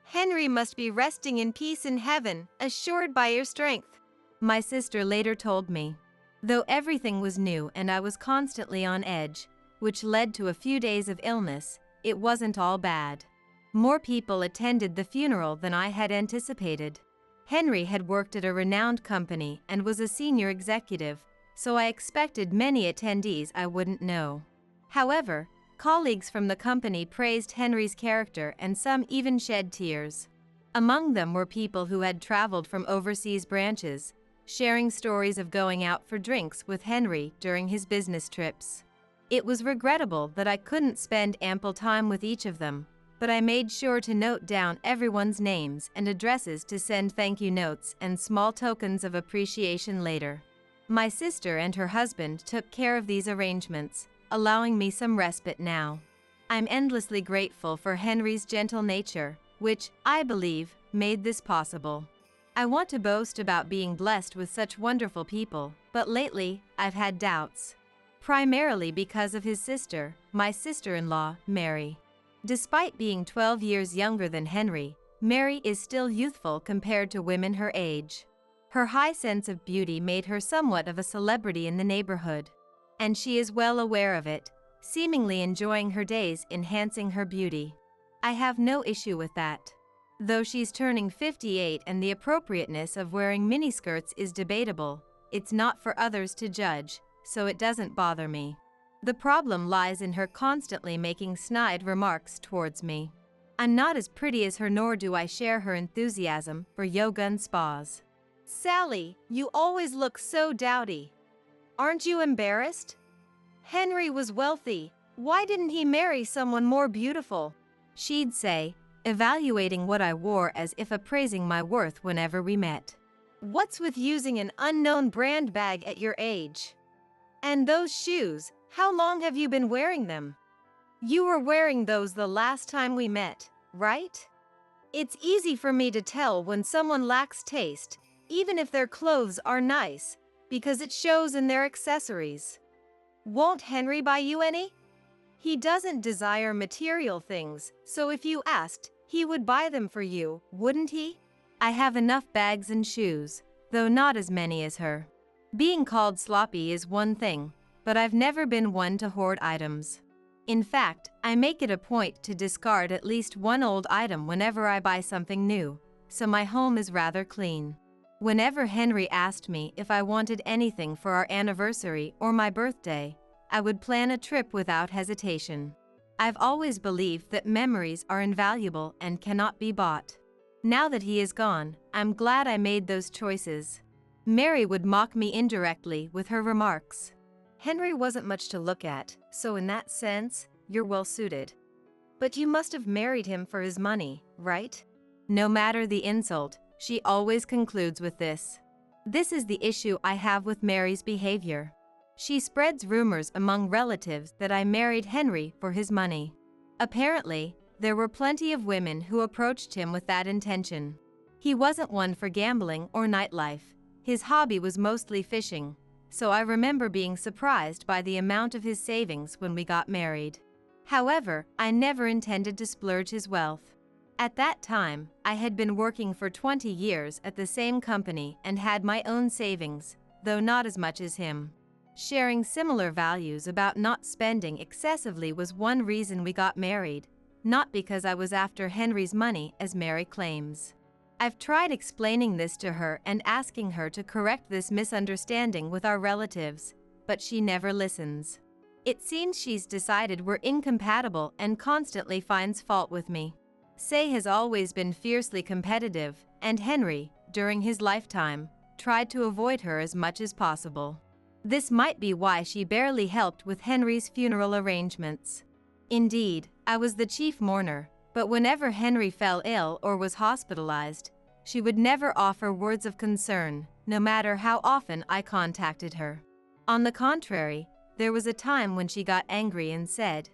Henry must be resting in peace in heaven, assured by your strength, my sister later told me. Though everything was new and I was constantly on edge, which led to a few days of illness, it wasn't all bad. More people attended the funeral than I had anticipated. Henry had worked at a renowned company and was a senior executive, so I expected many attendees I wouldn't know. However, colleagues from the company praised Henry's character and some even shed tears. Among them were people who had traveled from overseas branches, sharing stories of going out for drinks with Henry during his business trips. It was regrettable that I couldn't spend ample time with each of them, but I made sure to note down everyone's names and addresses to send thank you notes and small tokens of appreciation later. My sister and her husband took care of these arrangements, allowing me some respite now. I'm endlessly grateful for Henry's gentle nature, which, I believe, made this possible. I want to boast about being blessed with such wonderful people, but lately, I've had doubts. Primarily because of his sister, my sister-in-law, Mary. Despite being 12 years younger than Henry, Mary is still youthful compared to women her age. Her high sense of beauty made her somewhat of a celebrity in the neighborhood. And she is well aware of it, seemingly enjoying her days enhancing her beauty. I have no issue with that. Though she's turning 58 and the appropriateness of wearing miniskirts is debatable, it's not for others to judge, so it doesn't bother me. The problem lies in her constantly making snide remarks towards me. I'm not as pretty as her, nor do I share her enthusiasm for yoga and spas. Sally, you always look so dowdy. Aren't you embarrassed? Henry was wealthy. Why didn't he marry someone more beautiful? She'd say, evaluating what I wore as if appraising my worth whenever we met. What's with using an unknown brand bag at your age? And those shoes, how long have you been wearing them? You were wearing those the last time we met, right? It's easy for me to tell when someone lacks taste, even if their clothes are nice, because it shows in their accessories. Won't Henry buy you any? He doesn't desire material things, so if you asked, he would buy them for you, wouldn't he? I have enough bags and shoes, though not as many as her. Being called sloppy is one thing, but I've never been one to hoard items. In fact, I make it a point to discard at least one old item whenever I buy something new, so my home is rather clean. Whenever Henry asked me if I wanted anything for our anniversary or my birthday, I would plan a trip without hesitation. I've always believed that memories are invaluable and cannot be bought. Now that he is gone, I'm glad I made those choices. Mary would mock me indirectly with her remarks. Henry wasn't much to look at, so in that sense, you're well suited. But you must have married him for his money, right? No matter the insult, she always concludes with this. This is the issue I have with Mary's behavior. She spreads rumors among relatives that I married Henry for his money. Apparently, there were plenty of women who approached him with that intention. He wasn't one for gambling or nightlife. His hobby was mostly fishing, so I remember being surprised by the amount of his savings when we got married. However, I never intended to splurge his wealth. At that time, I had been working for 20 years at the same company and had my own savings, though not as much as him. Sharing similar values about not spending excessively was one reason we got married, not because I was after Henry's money as Mary claims. I've tried explaining this to her and asking her to correct this misunderstanding with our relatives, but she never listens. It seems she's decided we're incompatible and constantly finds fault with me. Say has always been fiercely competitive, and Henry, during his lifetime, tried to avoid her as much as possible. This might be why she barely helped with Henry's funeral arrangements. Indeed, I was the chief mourner, but whenever Henry fell ill or was hospitalized, she would never offer words of concern, no matter how often I contacted her. On the contrary, there was a time when she got angry and said,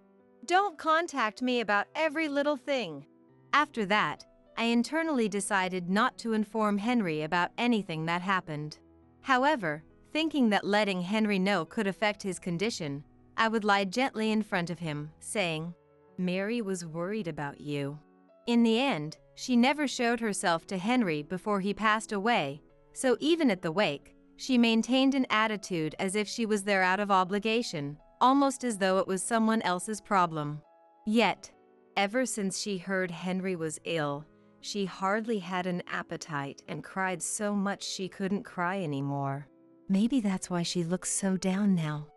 "Don't contact me about every little thing." After that, I internally decided not to inform Henry about anything that happened. However, thinking that letting Henry know could affect his condition, I would lie gently in front of him, saying, "Mary was worried about you." In the end, she never showed herself to Henry before he passed away, so even at the wake, she maintained an attitude as if she was there out of obligation, almost as though it was someone else's problem. Yet, ever since she heard Henry was ill, she hardly had an appetite and cried so much she couldn't cry anymore. Maybe that's why she looks so down now.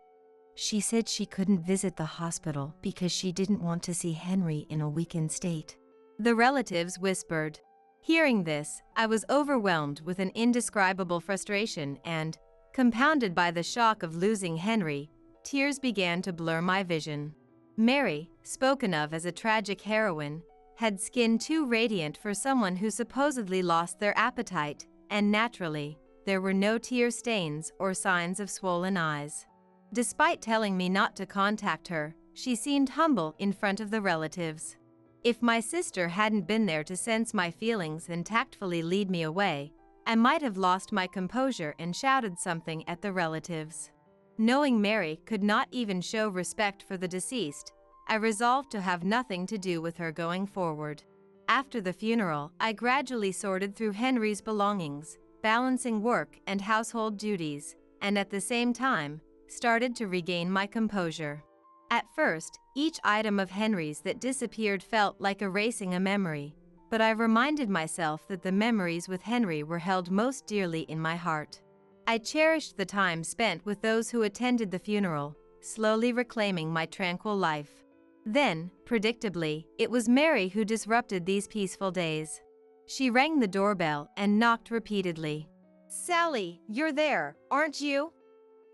She said she couldn't visit the hospital because she didn't want to see Henry in a weakened state. The relatives whispered. Hearing this, I was overwhelmed with an indescribable frustration and, compounded by the shock of losing Henry, tears began to blur my vision. Mary, spoken of as a tragic heroine, had skin too radiant for someone who supposedly lost their appetite, and naturally, there were no tear stains or signs of swollen eyes. Despite telling me not to contact her, she seemed humble in front of the relatives. If my sister hadn't been there to sense my feelings and tactfully lead me away, I might have lost my composure and shouted something at the relatives. Knowing Mary could not even show respect for the deceased, I resolved to have nothing to do with her going forward. After the funeral, I gradually sorted through Henry's belongings, balancing work and household duties, and at the same time, started to regain my composure. At first, each item of Henry's that disappeared felt like erasing a memory, but I reminded myself that the memories with Henry were held most dearly in my heart. I cherished the time spent with those who attended the funeral, slowly reclaiming my tranquil life. Then, predictably, it was Mary who disrupted these peaceful days. She rang the doorbell and knocked repeatedly. Sally, you're there, aren't you?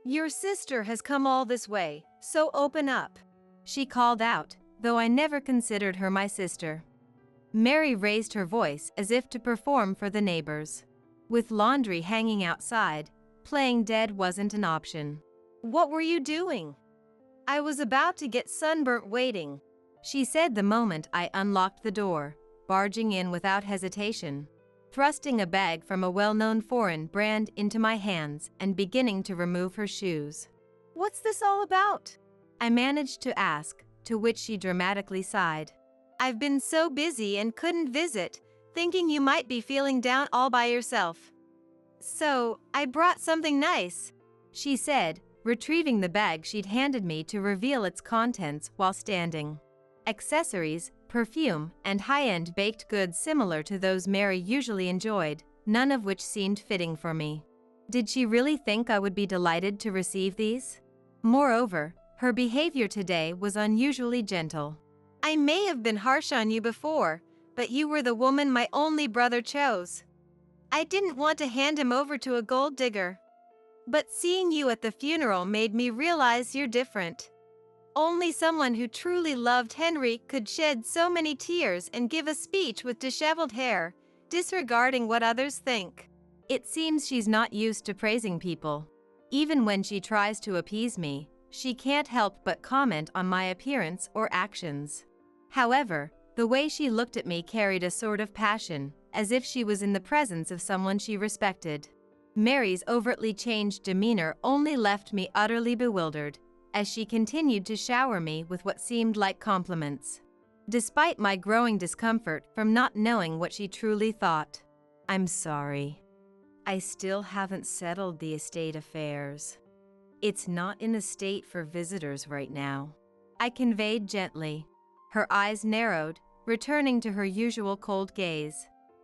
Your sister has come all this way, so open up. She called out, though I never considered her my sister. Mary raised her voice as if to perform for the neighbors. With laundry hanging outside, playing dead wasn't an option. What were you doing? I was about to get sunburnt waiting, she said the moment I unlocked the door, barging in without hesitation, thrusting a bag from a well-known foreign brand into my hands and beginning to remove her shoes. What's this all about? I managed to ask, to which she dramatically sighed. I've been so busy and couldn't visit, thinking you might be feeling down all by yourself. So, I brought something nice, she said, retrieving the bag she'd handed me to reveal its contents while standing. Accessories, perfume, and high-end baked goods similar to those Mary usually enjoyed, none of which seemed fitting for me. Did she really think I would be delighted to receive these? Moreover, her behavior today was unusually gentle. I may have been harsh on you before, but you were the woman my only brother chose. I didn't want to hand him over to a gold digger. But seeing you at the funeral made me realize you're different. Only someone who truly loved Henry could shed so many tears and give a speech with disheveled hair, disregarding what others think. It seems she's not used to praising people. Even when she tries to appease me, she can't help but comment on my appearance or actions. However, the way she looked at me carried a sort of passion, as if she was in the presence of someone she respected. Mary's overtly changed demeanor only left me utterly bewildered, as she continued to shower me with what seemed like compliments. Despite my growing discomfort from not knowing what she truly thought. I'm sorry. I still haven't settled the estate affairs. It's not in a state for visitors right now, I conveyed gently. Her eyes narrowed, returning to her usual cold gaze.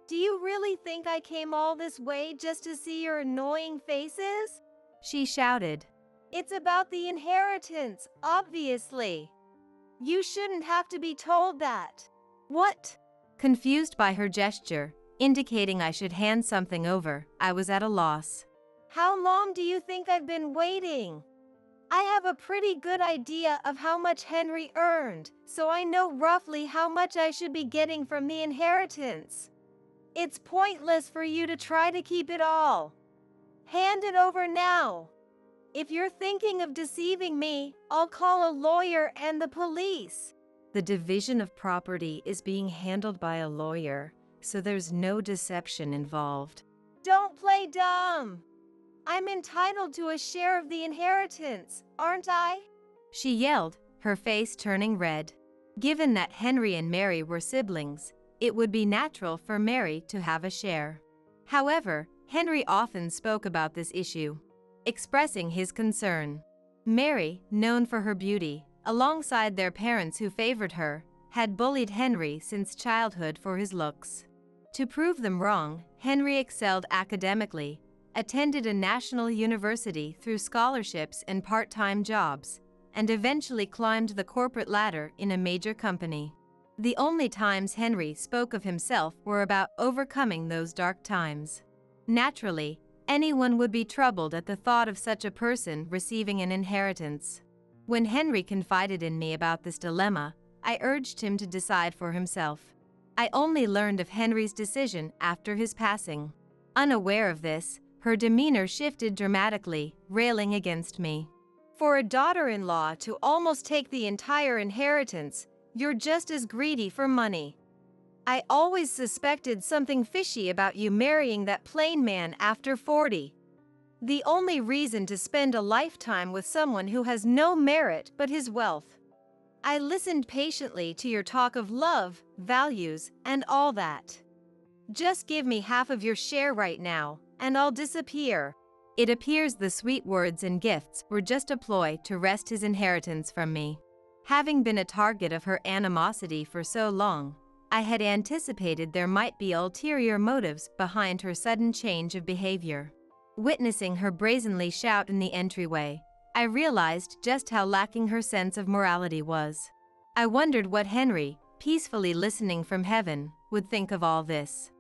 Do you really think I came all this way just to see your annoying faces? She shouted. It's about the inheritance, obviously. You shouldn't have to be told that. What? Confused by her gesture, indicating I should hand something over, I was at a loss. How long do you think I've been waiting? I have a pretty good idea of how much Henry earned, so I know roughly how much I should be getting from the inheritance. It's pointless for you to try to keep it all. Hand it over now. If you're thinking of deceiving me, I'll call a lawyer and the police. The division of property is being handled by a lawyer, so there's no deception involved. Don't play dumb. I'm entitled to a share of the inheritance, aren't I? She yelled, her face turning red. Given that Henry and Mary were siblings, it would be natural for Mary to have a share. However, Henry often spoke about this issue, expressing his concern. Mary, known for her beauty, alongside their parents who favored her, had bullied Henry since childhood for his looks. To prove them wrong, Henry excelled academically, attended a national university through scholarships and part-time jobs, and eventually climbed the corporate ladder in a major company. The only times Henry spoke of himself were about overcoming those dark times. Naturally, anyone would be troubled at the thought of such a person receiving an inheritance. When Henry confided in me about this dilemma, I urged him to decide for himself. I only learned of Henry's decision after his passing. Unaware of this, her demeanor shifted dramatically, railing against me. For a daughter-in-law to almost take the entire inheritance, you're just as greedy for money. I always suspected something fishy about you marrying that plain man after 40. The only reason to spend a lifetime with someone who has no merit but his wealth. I listened patiently to your talk of love, values, and all that. Just give me half of your share right now, and I'll disappear. It appears the sweet words and gifts were just a ploy to wrest his inheritance from me. Having been a target of her animosity for so long, I had anticipated there might be ulterior motives behind her sudden change of behavior. Witnessing her brazenly shout in the entryway, I realized just how lacking her sense of morality was. I wondered what Henry, peacefully listening from heaven, would think of all this.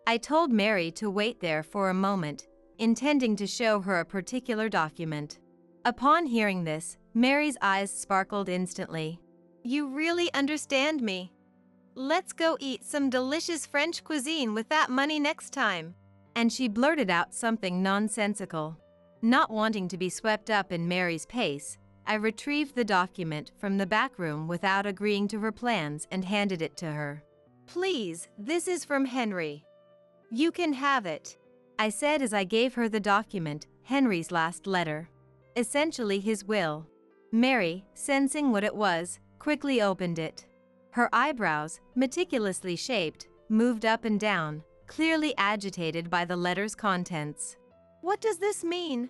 I told Mary to wait there for a moment, intending to show her a particular document. Upon hearing this, Mary's eyes sparkled instantly. You really understand me. Let's go eat some delicious French cuisine with that money next time. And she blurted out something nonsensical. Not wanting to be swept up in Mary's pace, I retrieved the document from the back room without agreeing to her plans and handed it to her. Please, this is from Henry. You can have it, I said as I gave her the document, Henry's last letter. Essentially his will. Mary, sensing what it was, quickly opened it. Her eyebrows, meticulously shaped, moved up and down, clearly agitated by the letter's contents. What does this mean?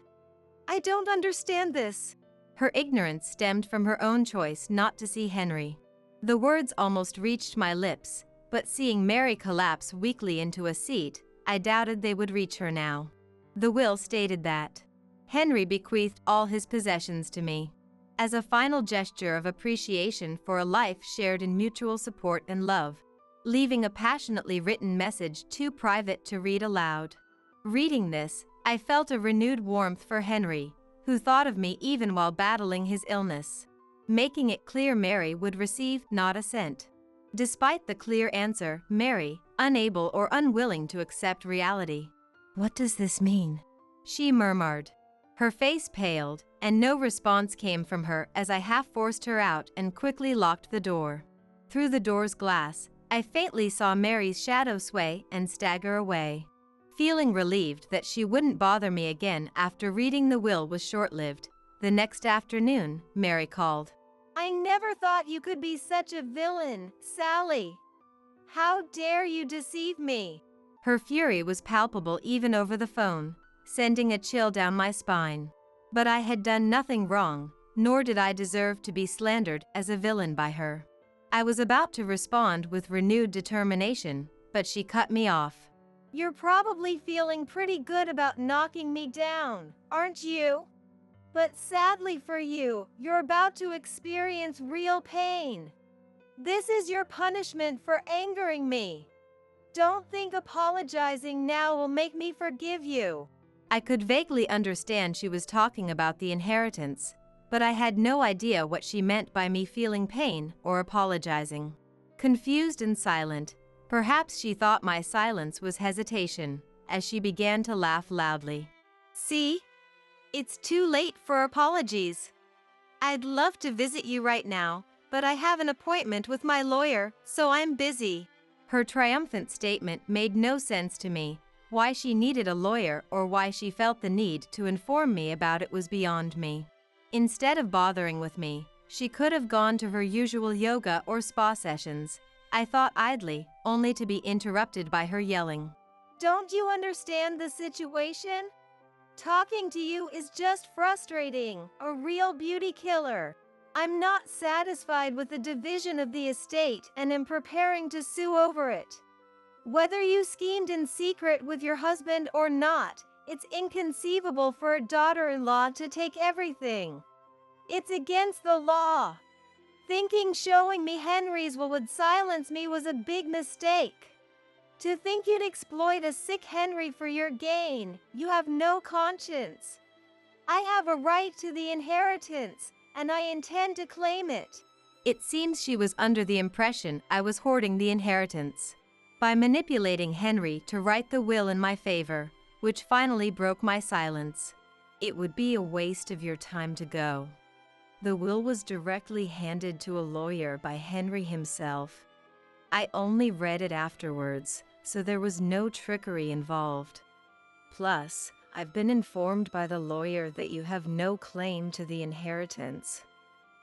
I don't understand this. Her ignorance stemmed from her own choice not to see Henry. The words almost reached my lips, but seeing Mary collapse weakly into a seat, I doubted they would reach her now. The will stated that Henry bequeathed all his possessions to me, as a final gesture of appreciation for a life shared in mutual support and love, leaving a passionately written message too private to read aloud. Reading this, I felt a renewed warmth for Henry, who thought of me even while battling his illness, making it clear Mary would receive not a cent. Despite the clear answer, Mary, unable or unwilling to accept reality. What does this mean? She murmured. Her face paled, and no response came from her as I half forced her out and quickly locked the door. Through the door's glass, I faintly saw Mary's shadow sway and stagger away. Feeling relieved that she wouldn't bother me again after reading the will was short-lived, the next afternoon, Mary called. I never thought you could be such a villain, Sally. How dare you deceive me? Her fury was palpable even over the phone, sending a chill down my spine. But I had done nothing wrong, nor did I deserve to be slandered as a villain by her. I was about to respond with renewed determination, but she cut me off. You're probably feeling pretty good about knocking me down, aren't you? But sadly for you, you're about to experience real pain. This is your punishment for angering me. Don't think apologizing now will make me forgive you. I could vaguely understand she was talking about the inheritance, but I had no idea what she meant by me feeling pain or apologizing. Confused and silent, perhaps she thought my silence was hesitation, as she began to laugh loudly. See? It's too late for apologies. I'd love to visit you right now, but I have an appointment with my lawyer, so I'm busy. Her triumphant statement made no sense to me. Why she needed a lawyer or why she felt the need to inform me about it was beyond me. Instead of bothering with me, she could have gone to her usual yoga or spa sessions, I thought idly, only to be interrupted by her yelling. Don't you understand the situation? Talking to you is just frustrating, a real beauty killer. I'm not satisfied with the division of the estate and am preparing to sue over it. Whether you schemed in secret with your husband or not, it's inconceivable for a daughter-in-law to take everything. It's against the law. Thinking showing me Henry's will would silence me was a big mistake. To think you'd exploit a sick Henry for your gain, you have no conscience. I have a right to the inheritance, and I intend to claim it. It seems she was under the impression I was hoarding the inheritance. By manipulating Henry to write the will in my favor, which finally broke my silence. It would be a waste of your time to go. The will was directly handed to a lawyer by Henry himself. I only read it afterwards, so there was no trickery involved. Plus, I've been informed by the lawyer that you have no claim to the inheritance.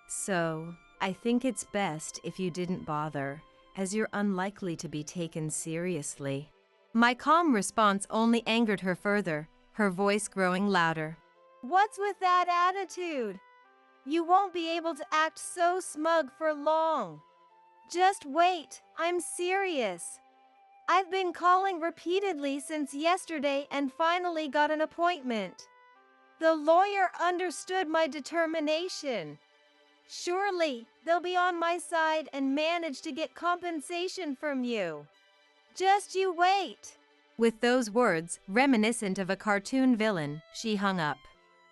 So, I think it's best if you didn't bother, as you're unlikely to be taken seriously. My calm response only angered her further, her voice growing louder. What's with that attitude? You won't be able to act so smug for long. Just wait, I'm serious. I've been calling repeatedly since yesterday and finally got an appointment. The lawyer understood my determination. Surely, they'll be on my side and manage to get compensation from you. Just you wait. With those words, reminiscent of a cartoon villain, she hung up.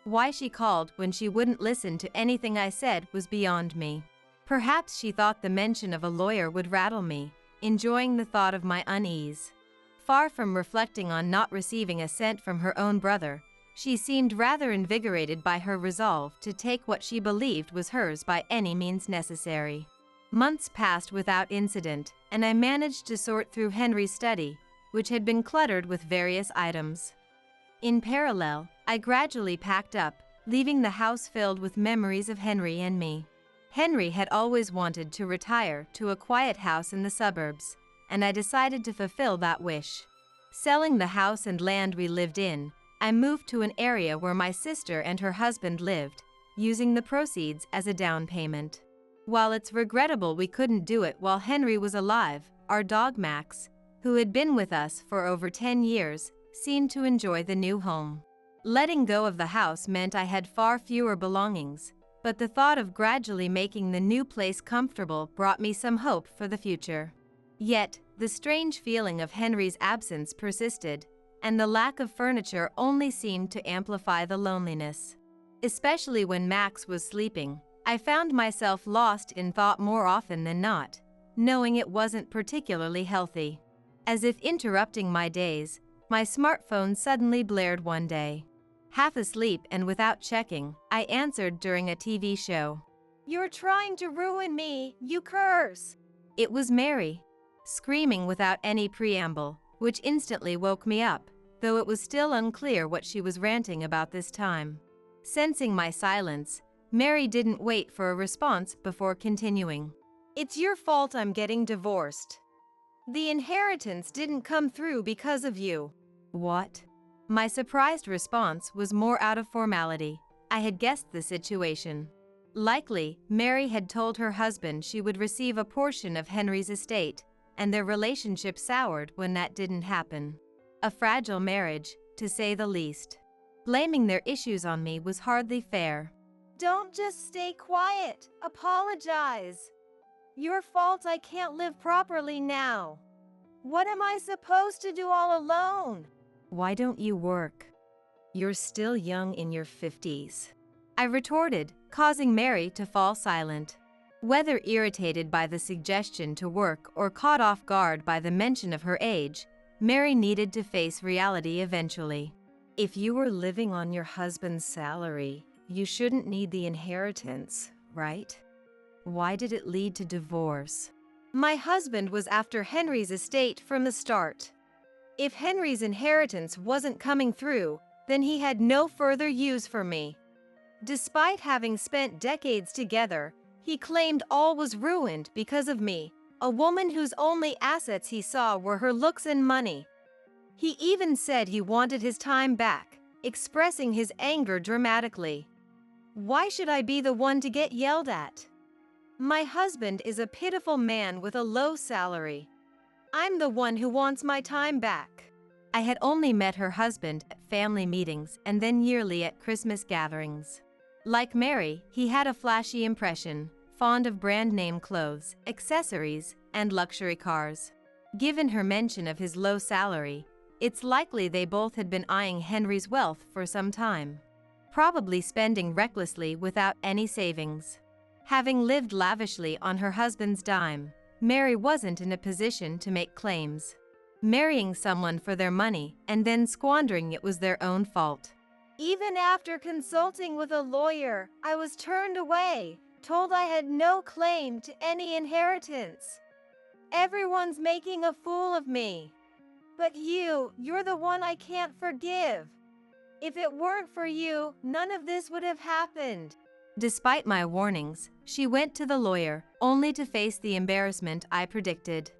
Why she called when she wouldn't listen to anything I said was beyond me. Perhaps she thought the mention of a lawyer would rattle me, enjoying the thought of my unease. Far from reflecting on not receiving a cent from her own brother, she seemed rather invigorated by her resolve to take what she believed was hers by any means necessary. Months passed without incident, and I managed to sort through Henry's study, which had been cluttered with various items. In parallel, I gradually packed up, leaving the house filled with memories of Henry and me. Henry had always wanted to retire to a quiet house in the suburbs, and I decided to fulfill that wish. Selling the house and land we lived in, I moved to an area where my sister and her husband lived, using the proceeds as a down payment. While it's regrettable we couldn't do it while Henry was alive, our dog Max, who had been with us for over 10 years, seemed to enjoy the new home. Letting go of the house meant I had far fewer belongings, but the thought of gradually making the new place comfortable brought me some hope for the future. Yet, the strange feeling of Henry's absence persisted, and the lack of furniture only seemed to amplify the loneliness. Especially when Max was sleeping, I found myself lost in thought more often than not, knowing it wasn't particularly healthy. As if interrupting my days, my smartphone suddenly blared one day. Half asleep and without checking, I answered during a TV show. You're trying to ruin me, you curse! It was Mary, screaming without any preamble, which instantly woke me up, though it was still unclear what she was ranting about this time. Sensing my silence, Mary didn't wait for a response before continuing. It's your fault I'm getting divorced. The inheritance didn't come through because of you. What? My surprised response was more out of formality. I had guessed the situation. Likely, Mary had told her husband she would receive a portion of Henry's estate, and their relationship soured when that didn't happen. A fragile marriage, to say the least. Blaming their issues on me was hardly fair. Don't just stay quiet. Apologize. Your fault I can't live properly now. What am I supposed to do all alone? Why don't you work? You're still young in your 50s. I retorted, causing Mary to fall silent. Whether irritated by the suggestion to work or caught off guard by the mention of her age, Mary needed to face reality eventually. If you were living on your husband's salary, you shouldn't need the inheritance, right? Why did it lead to divorce? My husband was after Henry's estate from the start. If Henry's inheritance wasn't coming through, then he had no further use for me. Despite having spent decades together, he claimed all was ruined because of me, a woman whose only assets he saw were her looks and money. He even said he wanted his time back, expressing his anger dramatically. Why should I be the one to get yelled at? My husband is a pitiful man with a low salary. I'm the one who wants my time back. I had only met her husband at family meetings and then yearly at Christmas gatherings. Like Mary, he had a flashy impression, fond of brand name clothes, accessories, and luxury cars. Given her mention of his low salary, it's likely they both had been eyeing Henry's wealth for some time, probably spending recklessly without any savings. Having lived lavishly on her husband's dime, Mary wasn't in a position to make claims. Marrying someone for their money and then squandering it was their own fault. Even after consulting with a lawyer, I was turned away, told I had no claim to any inheritance. Everyone's making a fool of me. But you're the one I can't forgive. If it weren't for you, none of this would have happened. Despite my warnings, she went to the lawyer, only to face the embarrassment I predicted.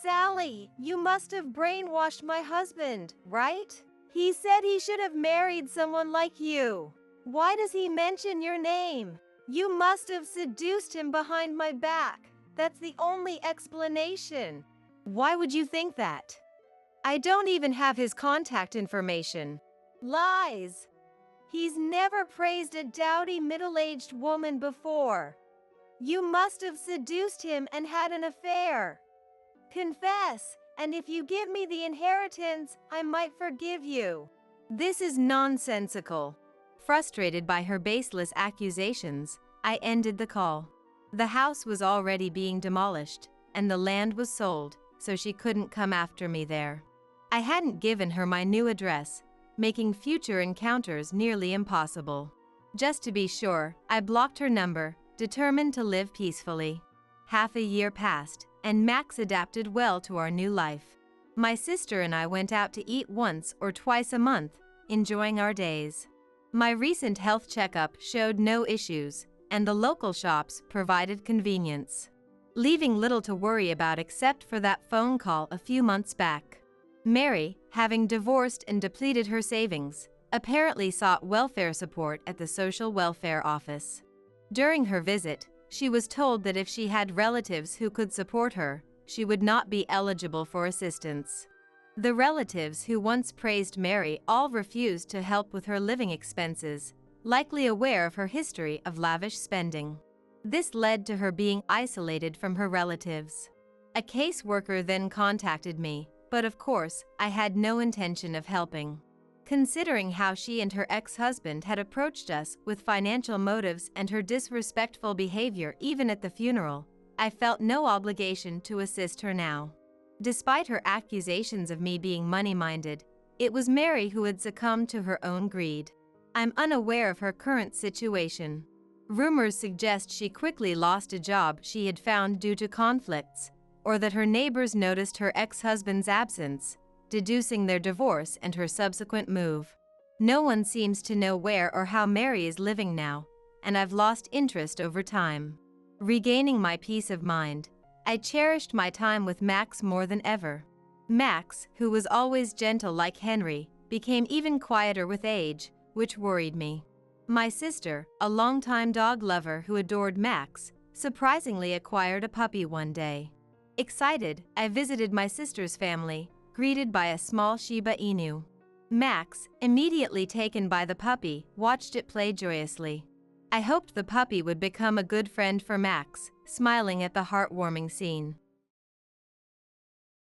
Sally, you must have brainwashed my husband, right? He said he should have married someone like you. Why does he mention your name? You must have seduced him behind my back. That's the only explanation. Why would you think that? I don't even have his contact information. Lies. He's never praised a dowdy middle-aged woman before. You must have seduced him and had an affair. Confess, and if you give me the inheritance, I might forgive you. This is nonsensical. Frustrated by her baseless accusations, I ended the call. The house was already being demolished, and the land was sold, so she couldn't come after me there. I hadn't given her my new address, making future encounters nearly impossible. Just to be sure, I blocked her number, determined to live peacefully. Half a year passed, and Max adapted well to our new life. My sister and I went out to eat once or twice a month, enjoying our days. My recent health checkup showed no issues, and the local shops provided convenience, leaving little to worry about except for that phone call a few months back. Mary, having divorced and depleted her savings, apparently sought welfare support at the social welfare office. During her visit, she was told that if she had relatives who could support her, she would not be eligible for assistance. The relatives who once praised Mary all refused to help with her living expenses, likely aware of her history of lavish spending. This led to her being isolated from her relatives. A caseworker then contacted me, but of course, I had no intention of helping. Considering how she and her ex-husband had approached us with financial motives and her disrespectful behavior even at the funeral, I felt no obligation to assist her now. Despite her accusations of me being money-minded, it was Mary who had succumbed to her own greed. I'm unaware of her current situation. Rumors suggest she quickly lost a job she had found due to conflicts, or that her neighbors noticed her ex-husband's absence, deducing their divorce and her subsequent move. No one seems to know where or how Mary is living now, and I've lost interest over time. Regaining my peace of mind, I cherished my time with Max more than ever. Max, who was always gentle like Henry, became even quieter with age, which worried me. My sister, a longtime dog lover who adored Max, surprisingly acquired a puppy one day. Excited, I visited my sister's family, greeted by a small Shiba Inu. Max, immediately taken by the puppy, watched it play joyously. I hoped the puppy would become a good friend for Max, smiling at the heartwarming scene.